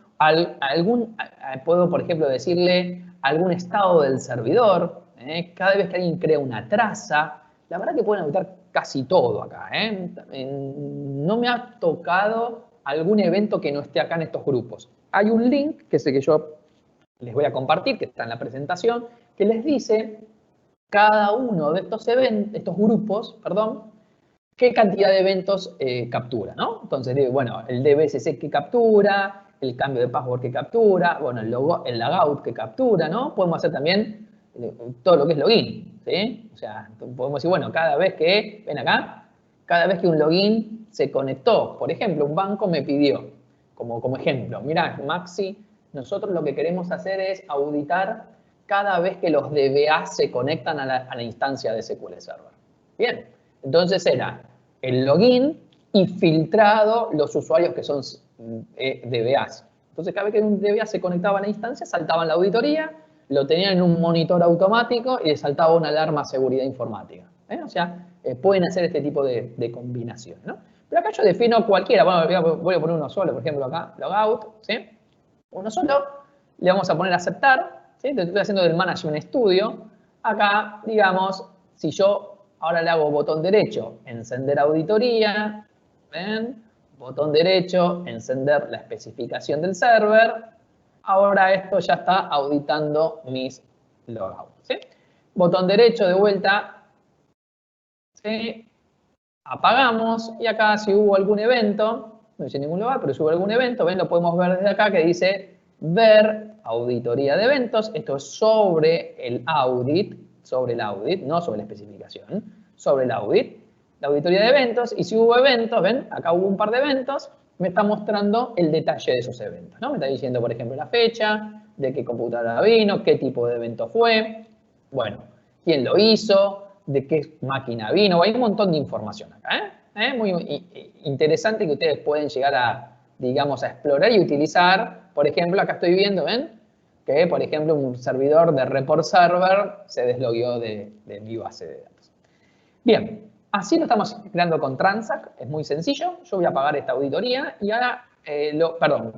puedo, por ejemplo, decirle algún estado del servidor, cada vez que alguien crea una traza, la verdad que pueden auditar casi todo acá. No me ha tocado algún evento que no esté acá en estos grupos. Hay un link que sé que yo les voy a compartir, que está en la presentación, que les dice cada uno de estos grupos, qué cantidad de eventos captura, ¿no? Entonces, bueno, el DBSC que captura, el cambio de password que captura, bueno, el logout que captura, ¿no? Podemos hacer también todo lo que es login, ¿sí? O sea, podemos decir, bueno, cada vez que, ven acá, cada vez que un login se conectó, por ejemplo, un banco me pidió, como ejemplo, mirá, Maxi, nosotros lo que queremos hacer es auditar cada vez que los DBA se conectan a la instancia de SQL Server. Bien, entonces era el login y filtrado los usuarios que son DBAs. Entonces cada vez que un DBA se conectaba a la instancia, saltaba en la auditoría, lo tenían en un monitor automático y le saltaba una alarma de seguridad informática. O sea, pueden hacer este tipo de combinaciones, ¿no? Pero acá yo defino cualquiera. Bueno, voy a poner uno solo, por ejemplo acá, logout, ¿sí? Uno solo, le vamos a poner aceptar, ¿sí? Estoy haciendo del Management Studio. Acá, digamos, si yo ahora le hago botón derecho, encender auditoría, ¿ven? Botón derecho, encender la especificación del server. Ahora esto ya está auditando mis logouts, ¿sí? Botón derecho de vuelta, ¿sí? Apagamos y acá si hubo algún evento, no dice ningún lugar, pero si hubo algún evento, ven, lo podemos ver desde acá que dice ver auditoría de eventos. Esto es sobre el audit, no sobre la especificación, sobre el audit, la auditoría de eventos. Y si hubo eventos, ven, acá hubo un par de eventos, me está mostrando el detalle de esos eventos, ¿no? Me está diciendo, por ejemplo, la fecha, de qué computadora vino, qué tipo de evento fue, bueno, quién lo hizo, de qué máquina vino. Hay un montón de información acá, muy interesante que ustedes pueden llegar a, digamos, a explorar y utilizar. Por ejemplo, acá estoy viendo, ¿ven? Que, por ejemplo, un servidor de report server se deslogueó de mi base de datos. Bien, así lo estamos creando con Transact, es muy sencillo. Yo voy a apagar esta auditoría y ahora,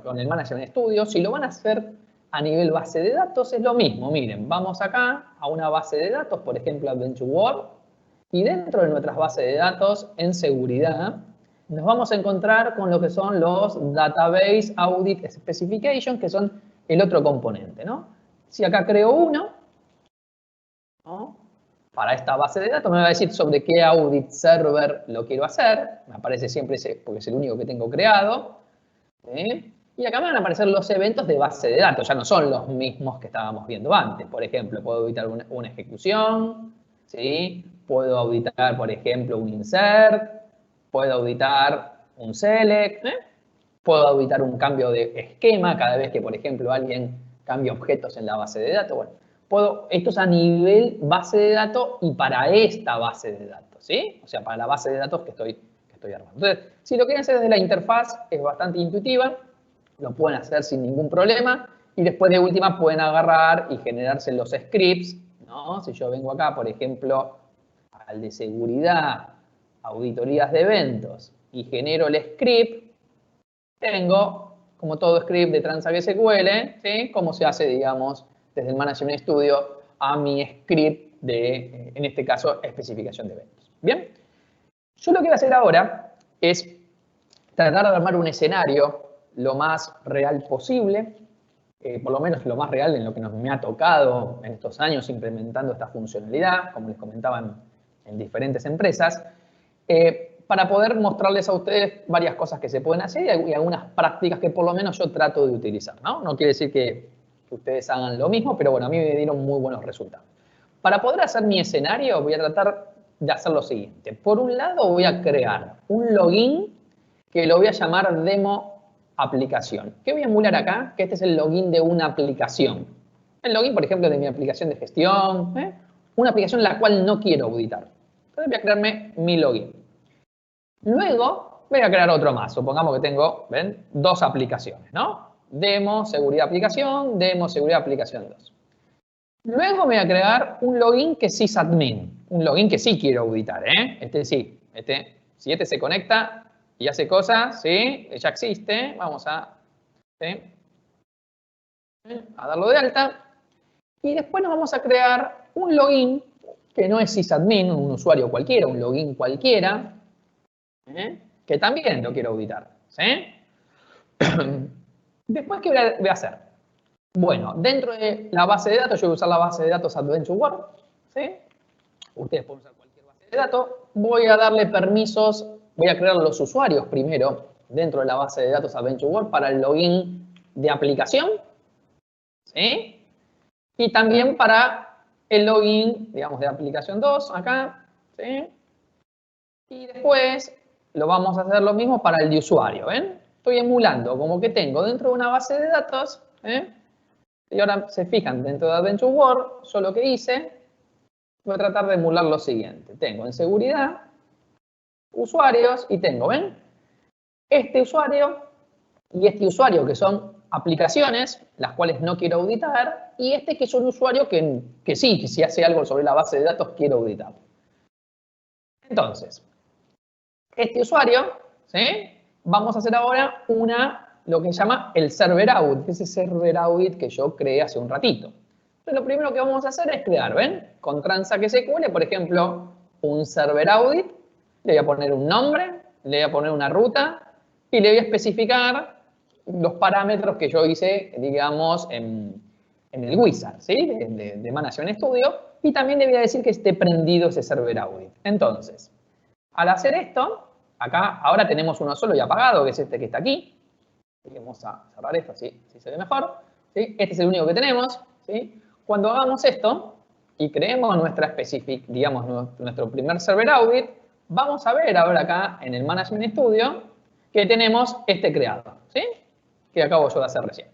con el Management Studio, si lo van a hacer a nivel base de datos es lo mismo. Miren, vamos acá a una base de datos, por ejemplo, Adventure World, y dentro de nuestras bases de datos, en seguridad, nos vamos a encontrar con lo que son los Database Audit Specification, que son el otro componente, ¿no? Si acá creo uno, ¿no? para esta base de datos, me va a decir sobre qué audit server lo quiero hacer. Me aparece siempre ese, porque es el único que tengo creado. ¿Sí? Y acá me van a aparecer los eventos de base de datos. Ya no son los mismos que estábamos viendo antes. Por ejemplo, puedo auditar una ejecución. ¿Sí? Puedo auditar, por ejemplo, un insert. Puedo auditar un select. Puedo auditar un cambio de esquema cada vez que, por ejemplo, alguien cambia objetos en la base de datos. Bueno, esto es a nivel base de datos y para esta base de datos, ¿sí? O sea, para la base de datos que estoy armando. Entonces, si lo quieren hacer desde la interfaz, es bastante intuitiva, lo pueden hacer sin ningún problema y después de última pueden agarrar y generarse los scripts, ¿no? Si yo vengo acá, por ejemplo, al de seguridad, auditorías de eventos y genero el script, tengo, como todo script de Transact SQL, ¿sí? Cómo se hace, digamos, desde el Management Studio a mi script de, en este caso, especificación de eventos. Bien, yo lo que voy a hacer ahora es tratar de armar un escenario lo más real posible, por lo menos lo más real en lo que me ha tocado en estos años implementando esta funcionalidad, como les comentaban en diferentes empresas, para poder mostrarles a ustedes varias cosas que se pueden hacer y algunas prácticas que por lo menos yo trato de utilizar, ¿no? No quiere decir que ustedes hagan lo mismo, pero bueno, a mí me dieron muy buenos resultados. Para poder hacer mi escenario voy a tratar de hacer lo siguiente. Por un lado voy a crear un login que lo voy a llamar demo aplicación. ¿Qué voy a emular acá? Que este es el login de una aplicación. El login, por ejemplo, de mi aplicación de gestión, una aplicación la cual no quiero auditar. Entonces voy a crearme mi login. Luego voy a crear otro más. Supongamos que tengo, ¿ven? 2 aplicaciones, ¿no? Demo, seguridad aplicación, demo, seguridad aplicación 2. Luego me voy a crear un login que es sysadmin. Un login que sí quiero auditar, ¿eh? Este sí. Si este se conecta y hace cosas, ¿sí? Ya existe. Vamos a, ¿sí? A darlo de alta. Y después nos vamos a crear un login que no es sysadmin, un usuario cualquiera, un login cualquiera, que también lo quiero auditar, ¿sí? Después, ¿qué voy a hacer? Bueno, dentro de la base de datos, yo voy a usar la base de datos AdventureWorks, ¿sí? Ustedes pueden usar cualquier base de datos. Voy a darle permisos, voy a crear los usuarios primero dentro de la base de datos AdventureWorks para el login de aplicación, ¿sí? Y también para el login, digamos, de aplicación 2, acá, ¿sí? Y después lo vamos a hacer lo mismo para el de usuario, ¿ven? Estoy emulando como que tengo dentro de una base de datos, y ahora se fijan dentro de AdventureWorks, yo lo que hice, voy a tratar de emular lo siguiente. Tengo en seguridad, usuarios, y tengo, ¿ven? Este usuario y este usuario que son aplicaciones, las cuales no quiero auditar, y este que es un usuario que sí, que si hace algo sobre la base de datos, quiero auditar. Entonces, este usuario, ¿sí? Vamos a hacer ahora lo que se llama el server audit, ese server audit que yo creé hace un ratito. Entonces, lo primero que vamos a hacer es crear, ¿ven? Con Transact SQL, por ejemplo, un server audit, le voy a poner un nombre, le voy a poner una ruta y le voy a especificar los parámetros que yo hice, digamos, en el wizard, ¿sí? De Management Studio, y también le voy a decir que esté prendido ese server audit. Entonces, al hacer esto, acá ahora tenemos uno solo y apagado, que es este que está aquí. Vamos a cerrar esto, así se ve mejor, ¿sí? Este es el único que tenemos, ¿sí? Cuando hagamos esto y creemos nuestro primer server audit, vamos a ver ahora acá en el Management Studio que tenemos este creado, ¿sí? Que acabo yo de hacer recién.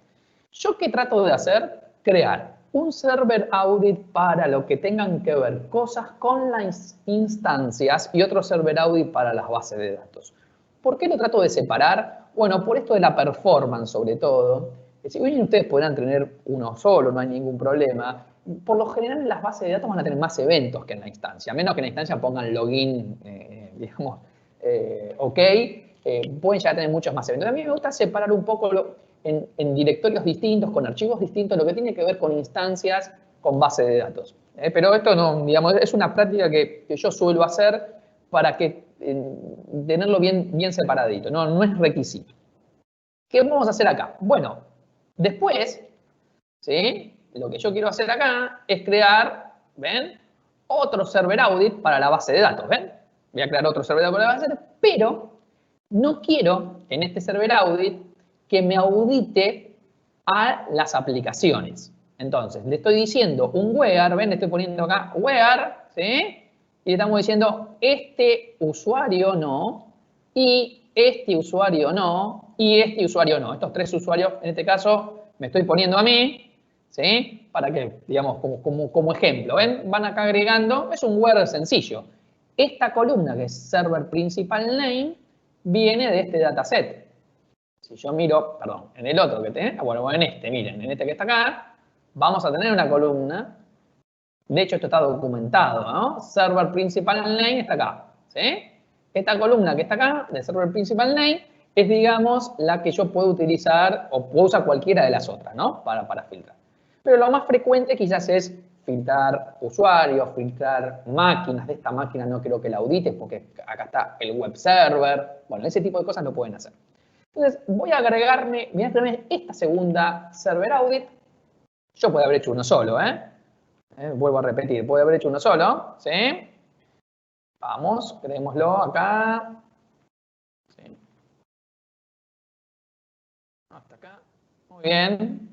¿Yo qué trato de hacer? Crear un server audit para lo que tengan que ver cosas con las instancias y otro server audit para las bases de datos. ¿Por qué lo trato de separar? Bueno, por esto de la performance sobre todo. Si bien ustedes podrán tener uno solo, no hay ningún problema, por lo general en las bases de datos van a tener más eventos que en la instancia, a menos que en la instancia pongan login, ok, pueden llegar a tener muchos más eventos. A mí me gusta separar un poco en directorios distintos, con archivos distintos, lo que tiene que ver con instancias, con base de datos. Pero esto no, digamos, es una práctica que yo suelo hacer para que tenerlo bien separadito, no es requisito. ¿Qué vamos a hacer acá? Bueno, después, ¿sí? Lo que yo quiero hacer acá es crear, ¿ven? otro server audit para la base de datos, ¿ven? Voy a crear otro server audit para la base de datos, pero no quiero en este server audit que me audite a las aplicaciones. Entonces, le estoy diciendo un where, ven, le estoy poniendo acá where, ¿sí? Y le estamos diciendo este usuario no, y este usuario no, y este usuario no. Estos tres usuarios, en este caso, me estoy poniendo a mí, ¿sí? Para que, digamos, como ejemplo, ¿ven? Van acá agregando, es un where sencillo. Esta columna, que es server principal name, viene de este dataset. Si yo miro, perdón, en el otro que tenés, bueno, en este, miren, en este que está acá, vamos a tener una columna. De hecho, esto está documentado, ¿no? Server principal name está acá, ¿sí? Esta columna que está acá, de server principal name, es, digamos, la que yo puedo utilizar, o puedo usar cualquiera de las otras, ¿no? Para filtrar. Pero lo más frecuente quizás es filtrar usuarios, filtrar máquinas. De esta máquina no quiero que la audites porque acá está el web server. Bueno, ese tipo de cosas lo pueden hacer. Entonces, voy a agregarme esta segunda server audit. Yo puedo haber hecho uno solo, vuelvo a repetir, puedo haber hecho uno solo, ¿sí? Vamos, creémoslo acá. ¿Sí? Hasta acá. Muy bien.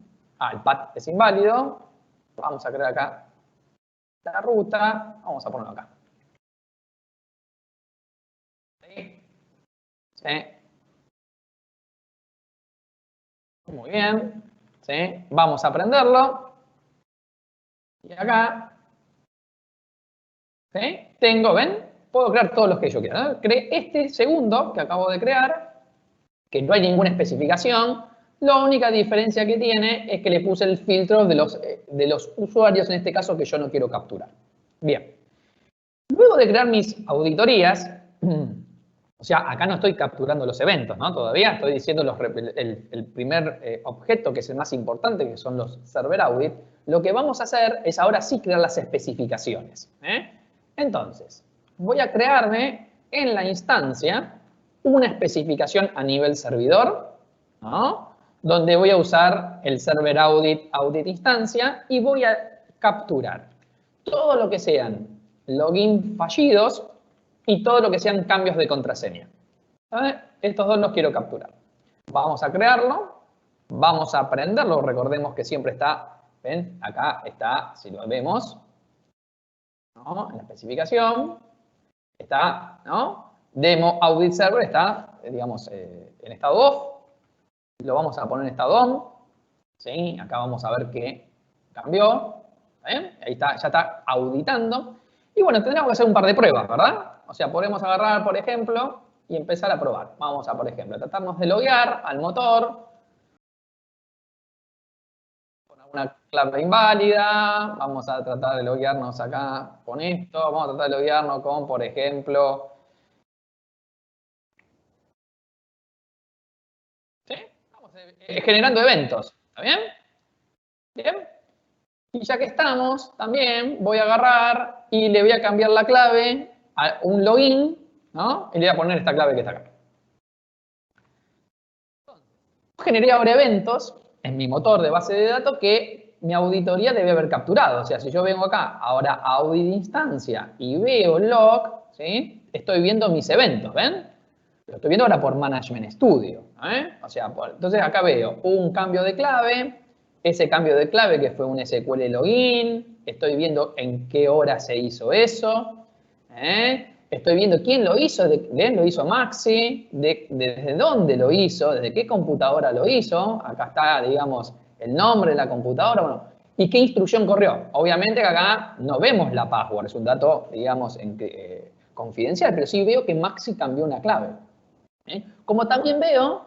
El path es inválido. Vamos a crear acá la ruta. Vamos a ponerlo acá. ¿Sí? ¿Sí? Muy bien. ¿Sí? Vamos a prenderlo. Y acá. ¿Sí? Tengo, ¿ven? Puedo crear todos los que yo quiera, ¿no? Creé este segundo que acabo de crear, que no hay ninguna especificación. La única diferencia que tiene es que le puse el filtro de los usuarios, en este caso, que yo no quiero capturar. Bien. Luego de crear mis auditorías, o sea, acá no estoy capturando los eventos, ¿no? Todavía estoy diciendo el primer objeto, que es el más importante, que son los server audit. Lo que vamos a hacer es ahora sí crear las especificaciones. Entonces, voy a crearme en la instancia una especificación a nivel servidor, ¿no? Donde voy a usar el server audit instancia y voy a capturar todo lo que sean login fallidos y todo lo que sean cambios de contraseña. ¿Vale? Estos dos los quiero capturar. Vamos a crearlo, vamos a prenderlo. Recordemos que siempre está, ¿ven? Acá está, si lo vemos, ¿no? En la especificación, está, ¿no? Demo audit server está, digamos, en estado off. Lo vamos a poner en estado on. ¿Sí? Acá vamos a ver que cambió. ¿Ven? Ahí está, ya está auditando. Y bueno, tendremos que hacer un par de pruebas, ¿verdad? O sea, podemos agarrar, por ejemplo, y empezar a probar. Vamos a, por ejemplo, tratarnos de loguear al motor. Con alguna clave inválida. Vamos a tratar de loguearnos acá con esto. Vamos a tratar de loguearnos con, por ejemplo... ¿Sí? Vamos generando eventos. ¿Está bien? ¿Bien? Y ya que estamos, también voy a agarrar y le voy a cambiar la clave a un login, ¿no? Y le voy a poner esta clave que está acá. Generé ahora eventos en mi motor de base de datos que mi auditoría debe haber capturado. O sea, si yo vengo acá, ahora a audit instancia y veo log, ¿sí? Estoy viendo mis eventos, ¿ven? Lo estoy viendo ahora por Management Studio, O sea, entonces acá veo un cambio de clave, ese cambio de clave que fue un SQL login, estoy viendo en qué hora se hizo eso, estoy viendo quién lo hizo, lo hizo Maxi, desde dónde lo hizo, desde qué computadora lo hizo, acá está, digamos, el nombre de la computadora, bueno, y qué instrucción corrió. Obviamente que acá no vemos la password, es un dato, digamos, confidencial, pero sí veo que Maxi cambió una clave. Como también veo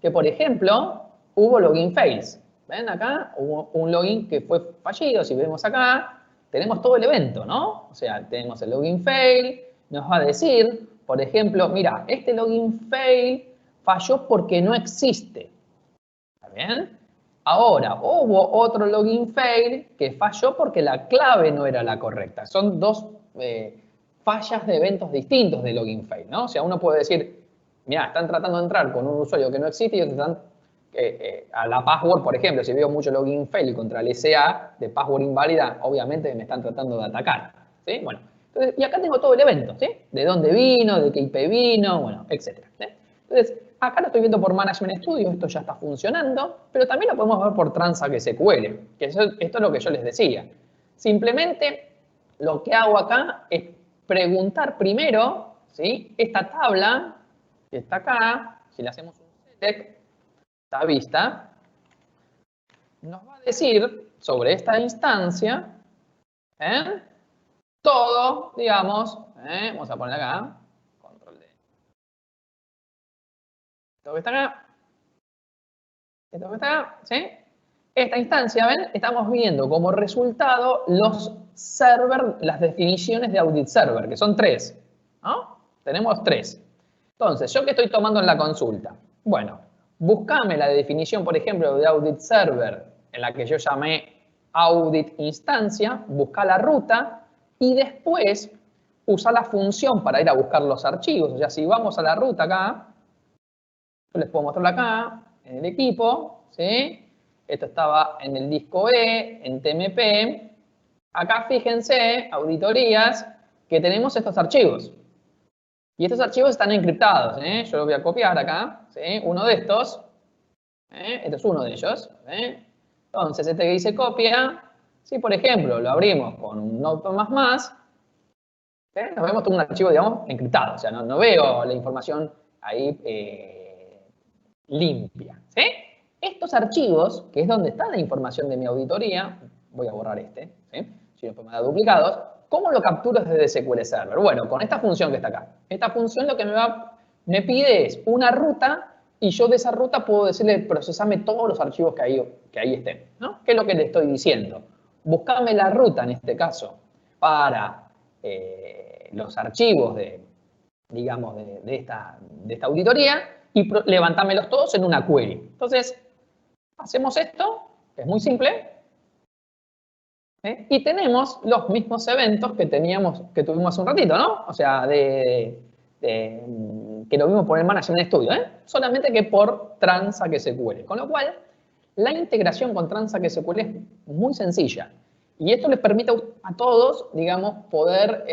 que, por ejemplo, hubo login fails. ¿Ven acá? Hubo un login que fue fallido. Si vemos acá, tenemos todo el evento, ¿no? O sea, tenemos el login fail. Nos va a decir, por ejemplo, mira, este login fail falló porque no existe. ¿Está bien? Ahora, hubo otro login fail que falló porque la clave no era la correcta. Son dos fallas de eventos distintos de login fail, ¿no? O sea, uno puede decir, mira, están tratando de entrar con un usuario que no existe y otros están a la password, por ejemplo, si veo mucho login fail contra el SA de password inválida, obviamente me están tratando de atacar. ¿sí? Bueno, entonces, y acá tengo todo el evento, ¿sí? De dónde vino, de qué IP vino, bueno, etc. ¿sí? Entonces, acá lo estoy viendo por Management Studio, esto ya está funcionando, pero también lo podemos ver por Transact SQL, que esto es lo que yo les decía. Simplemente lo que hago acá es preguntar primero, ¿sí? Esta tabla que está acá, si le hacemos un select, está vista, nos va a decir sobre esta instancia, todo, digamos, vamos a poner acá, control D. Esto que está acá, esto que está acá, ¿sí? Esta instancia, ¿ven? Estamos viendo como resultado los server, las definiciones de audit server, que son 3, ¿no? Tenemos 3. Entonces, ¿yo qué estoy tomando en la consulta? Bueno, buscame la definición, por ejemplo, de audit server, en la que yo llamé audit instancia, busca la ruta y después usa la función para ir a buscar los archivos. O sea, si vamos a la ruta acá, yo les puedo mostrarla acá, en el equipo, ¿sí? Esto estaba en el disco E, en TMP. Acá fíjense, auditorías, que tenemos estos archivos. Y estos archivos están encriptados, ¿eh? Yo lo voy a copiar acá, ¿sí? Uno de estos, este es uno de ellos, Entonces, este que dice copia, si por ejemplo lo abrimos con Notepad++, nos vemos todo un archivo, digamos, encriptado. O sea, no veo la información ahí limpia, ¿sí? Estos archivos, que es donde está la información de mi auditoría, voy a borrar este, ¿sí? Si no me da duplicados, ¿cómo lo capturo desde SQL Server? Bueno, con esta función que está acá. Esta función lo que me pide es una ruta y yo de esa ruta puedo decirle, procesame todos los archivos que ahí estén, ¿no? ¿Qué es lo que le estoy diciendo? Buscame la ruta, en este caso, para los archivos digamos, de esta auditoría y levantámelos todos en una query. Entonces, hacemos esto, que es muy simple, y tenemos los mismos eventos que tuvimos hace un ratito, ¿no? O sea, que lo vimos por el Management Studio, solamente que por Transact SQL. Con lo cual, la integración con Transact SQL es muy sencilla. Y esto les permite a todos, digamos, poder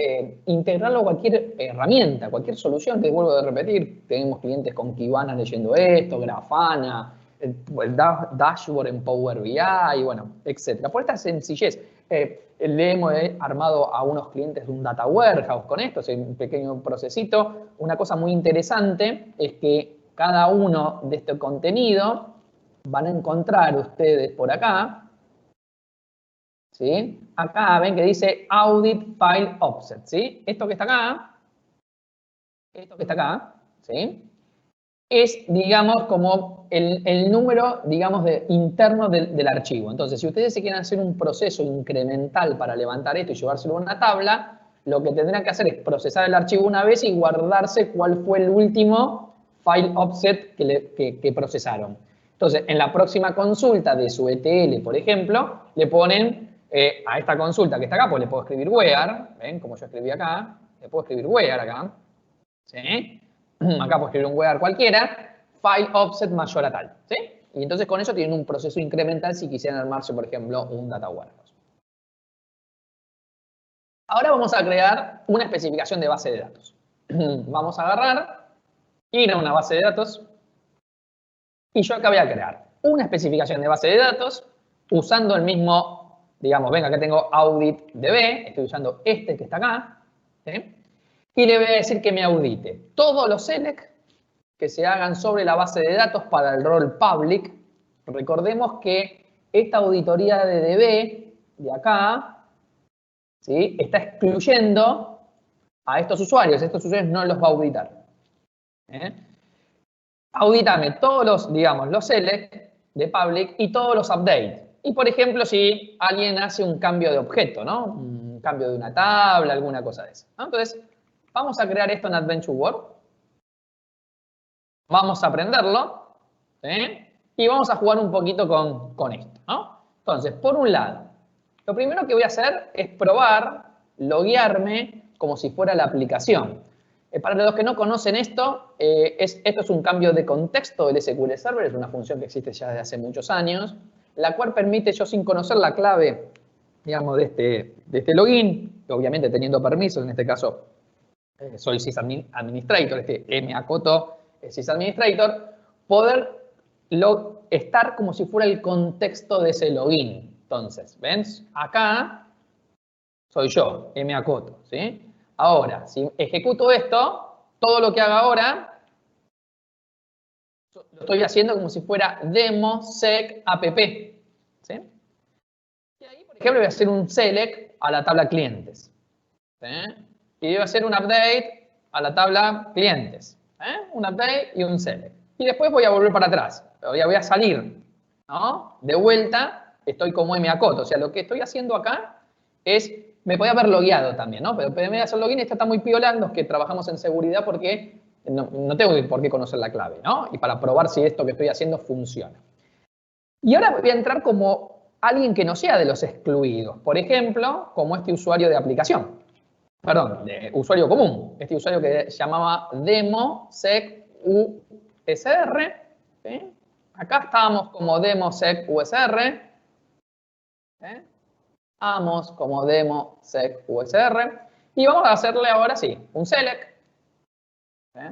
integrarlo a cualquier herramienta, cualquier solución. Te vuelvo a repetir, tenemos clientes con Kibana leyendo esto, Grafana, el dashboard en Power BI, y bueno, etc. Por esta sencillez, le hemos armado a unos clientes de un data warehouse con esto, es un pequeño procesito. Una cosa muy interesante es que cada uno de este contenido van a encontrar ustedes por acá, ¿sí? Acá ven que dice Audit File Offset, ¿sí? Esto que está acá, ¿sí? Es, digamos, como el número, digamos, interno del archivo. Entonces, si ustedes se quieren hacer un proceso incremental para levantar esto y llevárselo a una tabla, lo que tendrán que hacer es procesar el archivo una vez y guardarse cuál fue el último file offset que procesaron. Entonces, en la próxima consulta de su ETL, por ejemplo, le ponen a esta consulta que está acá, pues le puedo escribir where, ¿ven? Como yo escribí acá, le puedo escribir where acá, ¿sí? Acá puedo escribir un where cualquiera, file offset mayor a tal, ¿sí? Y entonces con eso tienen un proceso incremental si quisieran armarse, por ejemplo, un data warehouse. Ahora vamos a crear una especificación de base de datos. Vamos a agarrar, ir a una base de datos, y yo acá voy a crear una especificación de base de datos usando el mismo, digamos, venga, acá tengo audit DB, estoy usando este que está acá, ¿sí? Y le voy a decir que me audite todos los select que se hagan sobre la base de datos para el rol public. Recordemos que esta auditoría de DB, de acá, ¿sí? Está excluyendo a estos usuarios. Estos usuarios no los va a auditar. Audítame todos los, digamos, los select de public y todos los updates. Y, por ejemplo, si alguien hace un cambio de objeto, ¿no? Un cambio de una tabla, alguna cosa de esa, ¿no? Entonces, vamos a crear esto en Adventure World. Vamos a aprenderlo, ¿sí? Y vamos a jugar un poquito con esto, ¿no? Entonces, por un lado, lo primero que voy a hacer es probar, loguearme como si fuera la aplicación. Para los que no conocen esto, esto es un cambio de contexto del SQL Server, es una función que existe ya desde hace muchos años, la cual permite yo sin conocer la clave, digamos, de este login, obviamente teniendo permisos, en este caso soy sysadministrator, macoto es sysadministrator, poder estar como si fuera el contexto de ese login. Entonces, ¿ven? Acá soy yo, macoto, ¿sí? Ahora, si ejecuto esto, todo lo que haga ahora lo estoy haciendo como si fuera demo sec app, ¿sí? Y ahí, por ejemplo, voy a hacer un select a la tabla clientes, ¿sí? Y voy a hacer un update a la tabla clientes, un update y un select. Y después voy a volver para atrás, voy a salir, ¿no? De vuelta, estoy como macoto, o sea, lo que estoy haciendo acá es, me podía haber logueado también, ¿no? Pero en vez de hacer login, esto está muy piola, los que trabajamos en seguridad, porque no tengo por qué conocer la clave, ¿no? Y para probar si esto que estoy haciendo funciona. Y ahora voy a entrar como alguien que no sea de los excluidos. Por ejemplo, como este usuario de aplicación. Perdón, de usuario común. Este usuario que se llamaba demo sec usr. ¿Sí? Acá estábamos como demo sec usr. ¿Sí? Vamos como demo sec usr. Y vamos a hacerle ahora sí, un select. ¿Sí?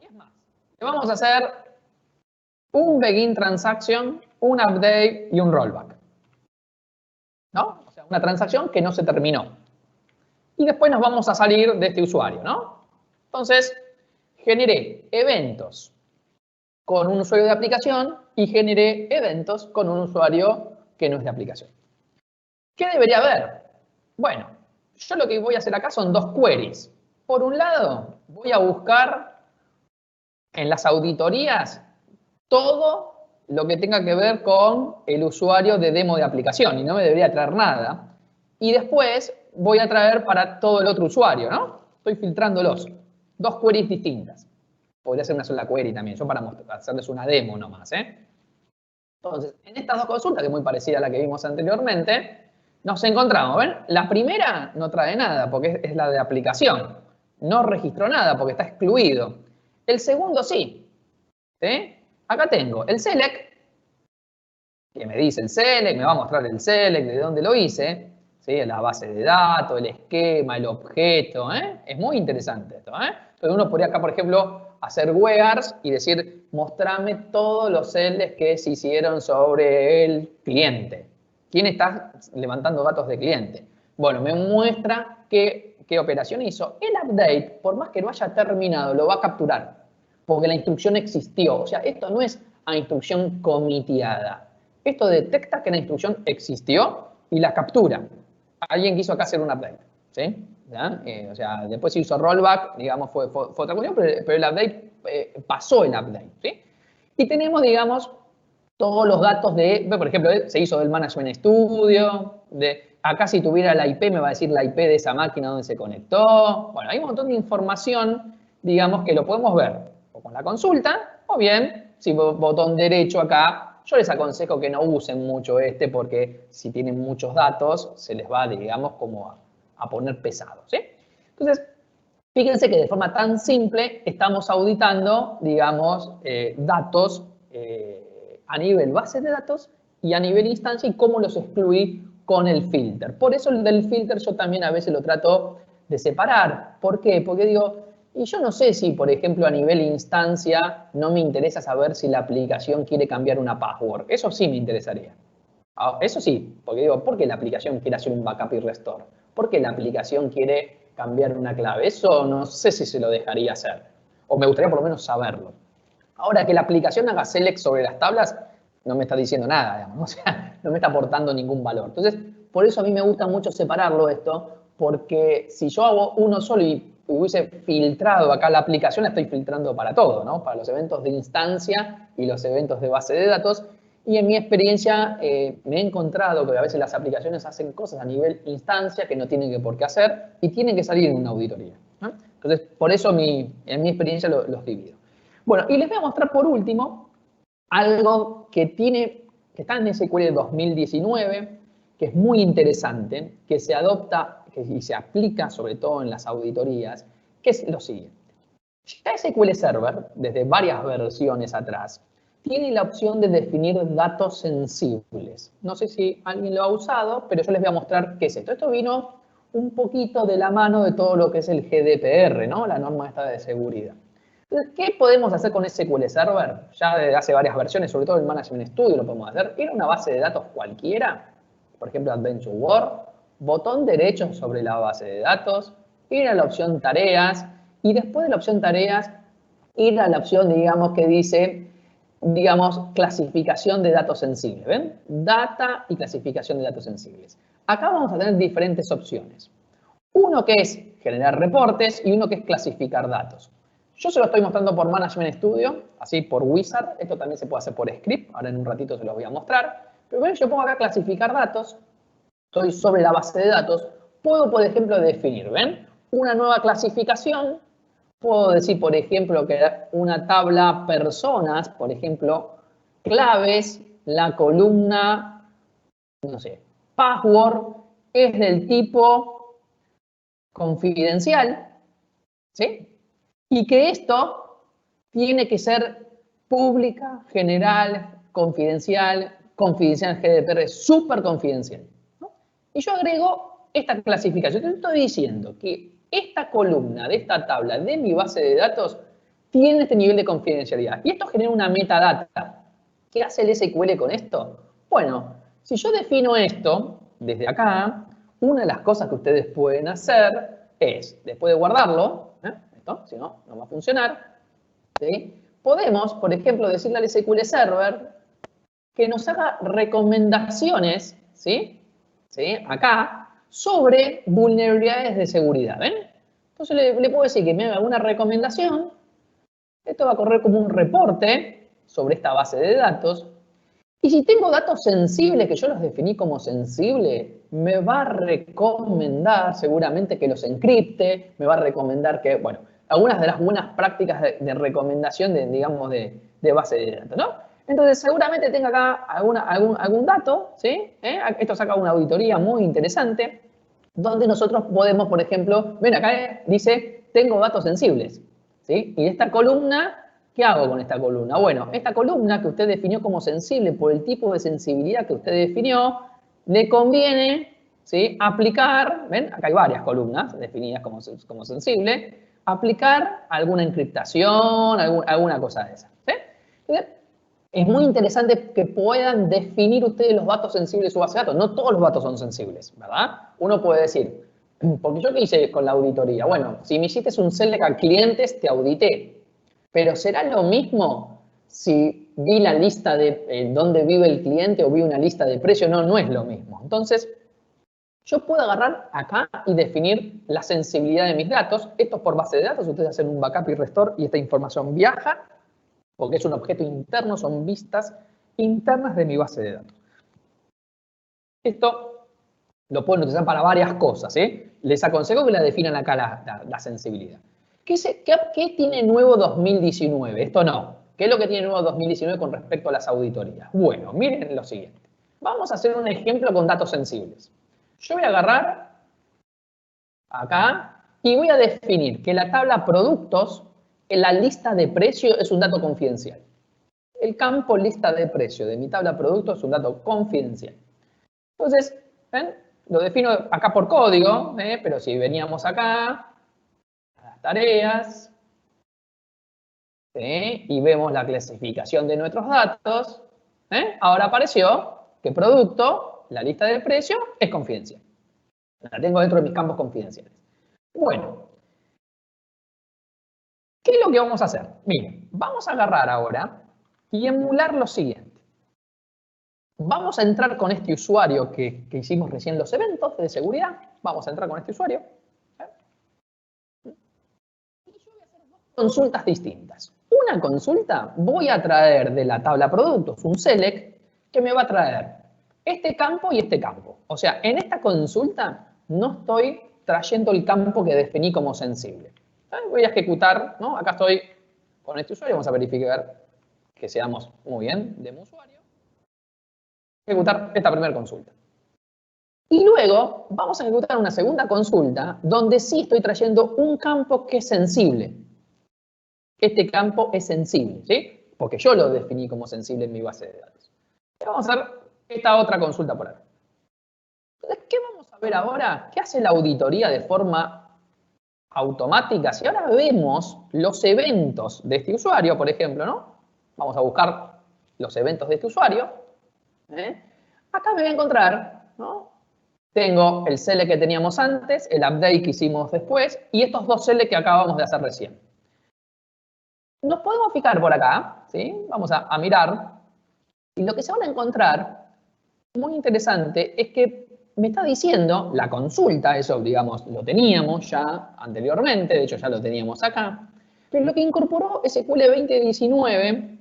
Y es más, le vamos a hacer un begin transaction, un update y un rollback. ¿No? O sea, una transacción que no se terminó. Y después nos vamos a salir de este usuario, ¿no? Entonces, generé eventos con un usuario de aplicación y generé eventos con un usuario que no es de aplicación. ¿Qué debería haber? Bueno, yo lo que voy a hacer acá son dos queries. Por un lado, voy a buscar en las auditorías todo lo que tenga que ver con el usuario de demo de aplicación y no me debería traer nada. Y después voy a traer para todo el otro usuario, ¿no? Estoy filtrándolos. Dos queries distintas. Podría ser una sola query también, yo para hacerles una demo nomás, ¿eh? Entonces, en estas dos consultas, que es muy parecida a la que vimos anteriormente, nos encontramos, ¿ven? La primera no trae nada porque es la de aplicación. No registró nada porque está excluido. El segundo sí. ¿Sí? Acá tengo el select, que me dice el select, me va a mostrar el select, de dónde lo hice, ¿sí? La base de datos, el esquema, el objeto, ¿eh? Es muy interesante esto, ¿eh? Entonces uno podría acá, por ejemplo, hacer where's y decir, mostrame todos los selects que se hicieron sobre el cliente. ¿Quién está levantando datos de cliente? Bueno, me muestra qué operación hizo. El update, por más que no haya terminado, lo va a capturar, porque la instrucción existió. O sea, esto no es a instrucción comiteada. Esto detecta que la instrucción existió y la captura. Alguien quiso acá hacer un update, ¿sí? O sea, después se hizo rollback, digamos, fue otra cuestión, pero el update pasó el update, ¿sí? Y tenemos, digamos, todos los datos de, por ejemplo, se hizo del Management Studio, acá si tuviera la IP me va a decir la IP de esa máquina donde se conectó. Bueno, hay un montón de información, digamos, que lo podemos ver o con la consulta, o bien, si botón derecho acá, yo les aconsejo que no usen mucho porque si tienen muchos datos se les va, digamos, como a poner pesado, ¿sí? Entonces, fíjense que de forma tan simple estamos auditando, digamos, datos a nivel base de datos y a nivel instancia y cómo los excluí con el filter. Por eso el del filter yo también a veces lo trato de separar. ¿Por qué? Porque digo, y yo no sé si, por ejemplo, a nivel instancia no me interesa saber si la aplicación quiere cambiar una password. Eso sí me interesaría. Eso sí, porque digo, ¿por qué la aplicación quiere hacer un backup y restore? ¿Por qué la aplicación quiere cambiar una clave? Eso no sé si se lo dejaría hacer. O me gustaría por lo menos saberlo. Ahora, que la aplicación haga select sobre las tablas, no me está diciendo nada, digamos. O sea, no me está aportando ningún valor. Entonces, por eso a mí me gusta mucho separarlo esto, porque si yo hago uno solo y hubiese filtrado acá la aplicación, la estoy filtrando para todo, ¿no? Para los eventos de instancia y los eventos de base de datos. Y en mi experiencia me he encontrado que a veces las aplicaciones hacen cosas a nivel instancia que no tienen por qué hacer y tienen que salir en una auditoría, ¿no? Entonces, por eso en mi experiencia los divido. Bueno, y les voy a mostrar por último algo que está en SQL 2019, que es muy interesante, que se adopta y se aplica sobre todo en las auditorías, que es lo siguiente. Ya SQL Server, desde varias versiones atrás, tiene la opción de definir datos sensibles. No sé si alguien lo ha usado, pero yo les voy a mostrar qué es esto. Esto vino un poquito de la mano de todo lo que es el GDPR, ¿no? La norma esta de seguridad. Entonces, ¿qué podemos hacer con SQL Server? Ya desde hace varias versiones, sobre todo el Management Studio lo podemos hacer. Ir a una base de datos cualquiera, por ejemplo Adventure World, botón derecho sobre la base de datos, ir a la opción tareas y después de la opción tareas ir a la opción, digamos, que dice, digamos, clasificación de datos sensibles. ¿Ven? Data y clasificación de datos sensibles. Acá vamos a tener diferentes opciones. Uno que es generar reportes y uno que es clasificar datos. Yo se lo estoy mostrando por Management Studio, así por Wizard. Esto también se puede hacer por Script. Ahora en un ratito se los voy a mostrar. Pero bueno, yo pongo acá clasificar datos. Estoy sobre la base de datos. Puedo, por ejemplo, definir, ¿ven? Una nueva clasificación. Puedo decir, por ejemplo, que una tabla personas, por ejemplo, claves, la columna, no sé, password, es del tipo confidencial, ¿sí? Y que esto tiene que ser pública, general, confidencial, confidencial GDPR, súper confidencial, ¿no? Y yo agrego esta clasificación. Te estoy diciendo que esta columna de esta tabla de mi base de datos tiene este nivel de confidencialidad. Y esto genera una metadata. ¿Qué hace el SQL con esto? Bueno, si yo defino esto desde acá, una de las cosas que ustedes pueden hacer es, después de guardarlo, esto, si no, no va a funcionar, ¿sí? Podemos, por ejemplo, decirle al SQL Server que nos haga recomendaciones, ¿sí? ¿Sí? Acá, sobre vulnerabilidades de seguridad, ¿ven? Entonces le puedo decir que me haga una recomendación. Esto va a correr como un reporte sobre esta base de datos. Y si tengo datos sensibles, que yo los definí como sensibles, me va a recomendar seguramente que los encripte, me va a recomendar que, bueno, algunas de las buenas prácticas de recomendación, digamos, de base de datos, ¿no? Entonces, seguramente tenga acá algún dato, ¿sí? Esto saca una auditoría muy interesante, donde nosotros podemos, por ejemplo, ven acá dice, tengo datos sensibles, ¿sí? Y esta columna, ¿qué hago con esta columna? Bueno, esta columna que usted definió como sensible por el tipo de sensibilidad que usted definió, le conviene, ¿sí? Aplicar, ¿ven? Acá hay varias columnas definidas como sensible, aplicar alguna encriptación, alguna cosa de esa, ¿sí? Es muy interesante que puedan definir ustedes los datos sensibles de su base de datos. No todos los datos son sensibles, ¿verdad? Uno puede decir, porque yo qué hice con la auditoría. Bueno, si me hiciste un select a clientes, te audité. Pero ¿será lo mismo si vi la lista de dónde vive el cliente o vi una lista de precios? No, no es lo mismo. Entonces, yo puedo agarrar acá y definir la sensibilidad de mis datos. Esto es por base de datos. Ustedes hacen un backup y restore y esta información viaja, porque es un objeto interno, son vistas internas de mi base de datos. Esto lo pueden utilizar para varias cosas, ¿eh? Les aconsejo que la definan acá la sensibilidad. ¿Qué tiene nuevo 2019? Esto no. ¿Qué es lo que tiene nuevo 2019 con respecto a las auditorías? Bueno, miren lo siguiente. Vamos a hacer un ejemplo con datos sensibles. Yo voy a agarrar acá y voy a definir que la tabla productos en la lista de precio es un dato confidencial. El campo lista de precio de mi tabla productos es un dato confidencial. Entonces, ¿ven? Lo defino acá por código, pero si veníamos acá a las tareas, ¿sí? Y vemos la clasificación de nuestros datos, ahora apareció que producto, la lista de precio, es confidencial. La tengo dentro de mis campos confidenciales. Bueno, ¿qué es lo que vamos a hacer? Miren, vamos a agarrar ahora y emular lo siguiente. Vamos a entrar con este usuario que hicimos recién los eventos de seguridad. Vamos a entrar con este usuario. Y yo voy a hacer dos consultas distintas. Una consulta voy a traer de la tabla productos un select que me va a traer este campo y este campo. O sea, en esta consulta no estoy trayendo el campo que definí como sensible. Voy a ejecutar, ¿no? Acá estoy con este usuario. Vamos a verificar que seamos muy bien, demo usuario. Ejecutar esta primera consulta. Y luego vamos a ejecutar una segunda consulta donde sí estoy trayendo un campo que es sensible. Este campo es sensible, ¿sí? Porque yo lo definí como sensible en mi base de datos. Y vamos a hacer esta otra consulta por acá. Entonces, ¿qué vamos a ver ahora, ¿qué hace la auditoría de forma automática? Si ahora vemos los eventos de este usuario, por ejemplo, ¿no? Vamos a buscar los eventos de este usuario. Acá me voy a encontrar, ¿no? Tengo el select que teníamos antes, el update que hicimos después y estos dos select que acabamos de hacer recién. Nos podemos fijar por acá, ¿sí? Vamos a mirar. Y lo que se van a encontrar, muy interesante, es que me está diciendo la consulta, eso digamos lo teníamos ya anteriormente, de hecho ya lo teníamos acá, pero lo que incorporó SQL 2019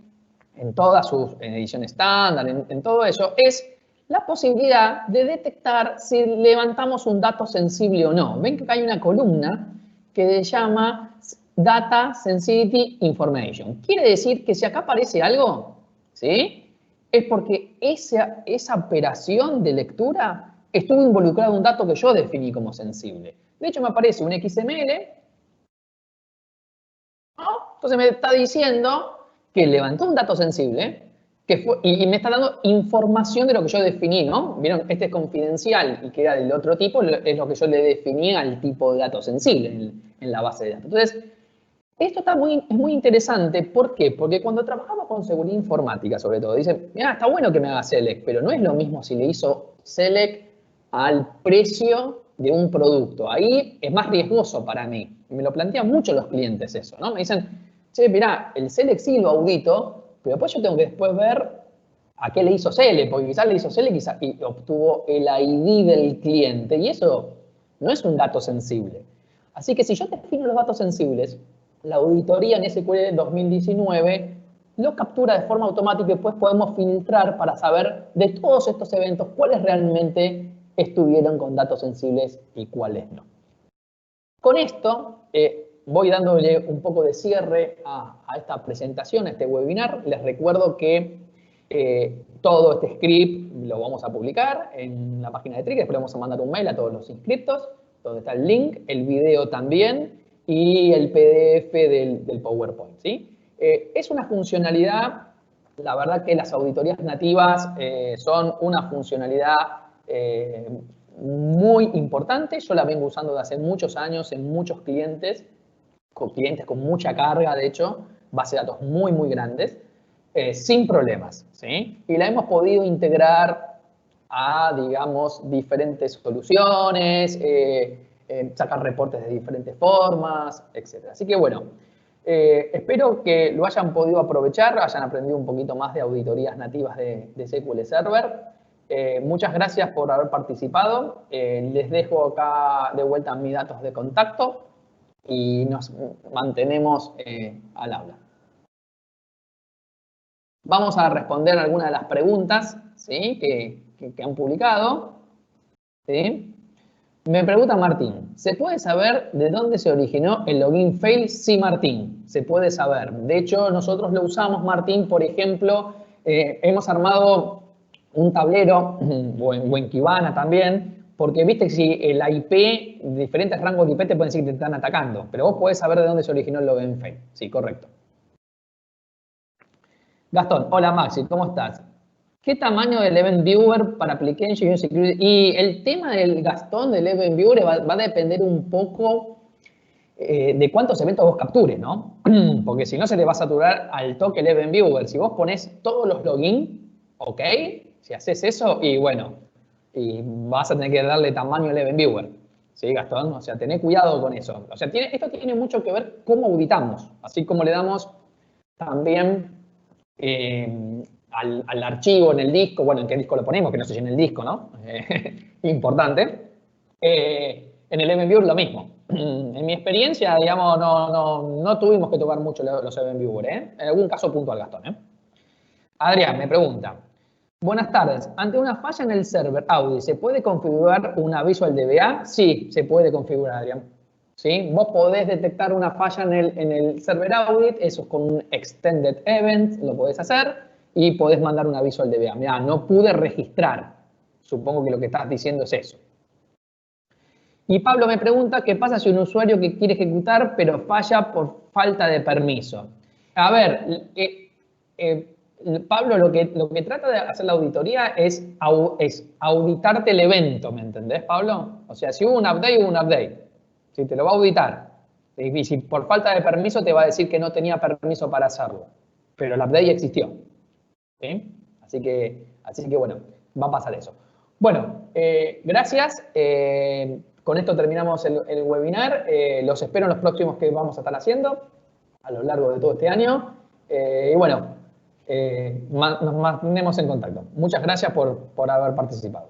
en todas sus ediciones estándar, en todo eso, es la posibilidad de detectar si levantamos un dato sensible o no. Ven que acá hay una columna que se llama Data Sensitivity Information. Quiere decir que si acá aparece algo, ¿sí? Es porque esa operación de lectura estuvo involucrado en un dato que yo definí como sensible. De hecho, me aparece un XML, ¿no? Entonces me está diciendo que levantó un dato sensible y me está dando información de lo que yo definí, ¿no? Vieron, este es confidencial y que era del otro tipo, es lo que yo le definí al tipo de dato sensible en la base de datos. Entonces, esto es muy interesante. ¿Por qué? Porque cuando trabajamos con seguridad informática, sobre todo, dicen, mira, está bueno que me haga select, pero no es lo mismo si le hizo select al precio de un producto. Ahí es más riesgoso para mí. Me lo plantean mucho los clientes eso, ¿no? Me dicen, che, mirá, el select sí lo audito, pero después yo tengo que después ver a qué le hizo select, porque quizás le hizo select y obtuvo el ID del cliente, y eso no es un dato sensible. Así que si yo defino los datos sensibles, la auditoría en SQL 2019 lo captura de forma automática y después podemos filtrar para saber de todos estos eventos cuáles realmente estuvieron con datos sensibles y cuáles no. Con esto voy dándole un poco de cierre a esta presentación, a este webinar. Les recuerdo que todo este script lo vamos a publicar en la página de Trig, después le vamos a mandar un mail a todos los inscriptos, donde está el link, el video también y el PDF del PowerPoint, ¿sí? Es una funcionalidad, la verdad que las auditorías nativas son una funcionalidad muy importante. Yo la vengo usando desde hace muchos años en muchos clientes con mucha carga, de hecho, base de datos muy, muy grandes, sin problemas, ¿sí? Y la hemos podido integrar a, digamos, diferentes soluciones, sacar reportes de diferentes formas, etc. Así que, bueno, espero que lo hayan podido aprovechar, hayan aprendido un poquito más de auditorías nativas de SQL Server. Muchas gracias por haber participado. Les dejo acá de vuelta mis datos de contacto y nos mantenemos al habla. Vamos a responder algunas de las preguntas, ¿sí? que han publicado. ¿Sí? Me pregunta Martín, ¿se puede saber de dónde se originó el login fail? Sí, Martín, se puede saber. De hecho, nosotros lo usamos, Martín, por ejemplo, hemos armado un tablero, o en Kibana también, porque viste que si la IP, diferentes rangos de IP te pueden decir que te están atacando, pero vos podés saber de dónde se originó el login fail. Sí, correcto. Gastón, hola Maxi, ¿cómo estás? ¿Qué tamaño del Event Viewer para Application Security? Y el tema del Gastón, del Event Viewer, va a depender un poco de cuántos eventos vos captures, ¿no? Porque si no se le va a saturar al toque el Event Viewer. Si vos pones todos los logins, ¿ok? Si haces eso, y bueno, y vas a tener que darle tamaño al Event Viewer. ¿Sí, Gastón? O sea, tené cuidado con eso. O sea, esto tiene mucho que ver cómo auditamos, así como le damos también al archivo en el disco, bueno, en qué disco lo ponemos, que no se llene el disco, ¿no? Importante. En el Event Viewer lo mismo. En mi experiencia, digamos, no tuvimos que tocar mucho los Event Viewer, ¿eh? En algún caso puntual, Gastón, ¿eh? Adrián me pregunta, buenas tardes, ante una falla en el server Audi, ¿se puede configurar una Visual DBA? Sí, se puede configurar, Adrián. ¿Sí? Vos podés detectar una falla en el server audit, eso con un extended event, lo podés hacer y podés mandar una Visual DBA. Mirá, no pude registrar. Supongo que lo que estás diciendo es eso. Y Pablo me pregunta qué pasa si un usuario que quiere ejecutar pero falla por falta de permiso. A ver, Pablo, lo que trata de hacer la auditoría es auditarte el evento, ¿me entendés, Pablo? O sea, si hubo un update, hubo un update. Si te lo va a auditar. Y si por falta de permiso te va a decir que no tenía permiso para hacerlo. Pero el update existió. ¿Sí? Así que bueno, va a pasar eso. Bueno, gracias. Con esto terminamos el webinar. Los espero en los próximos que vamos a estar haciendo a lo largo de todo este año. Y bueno, nos mantenemos en contacto. Muchas gracias por haber participado.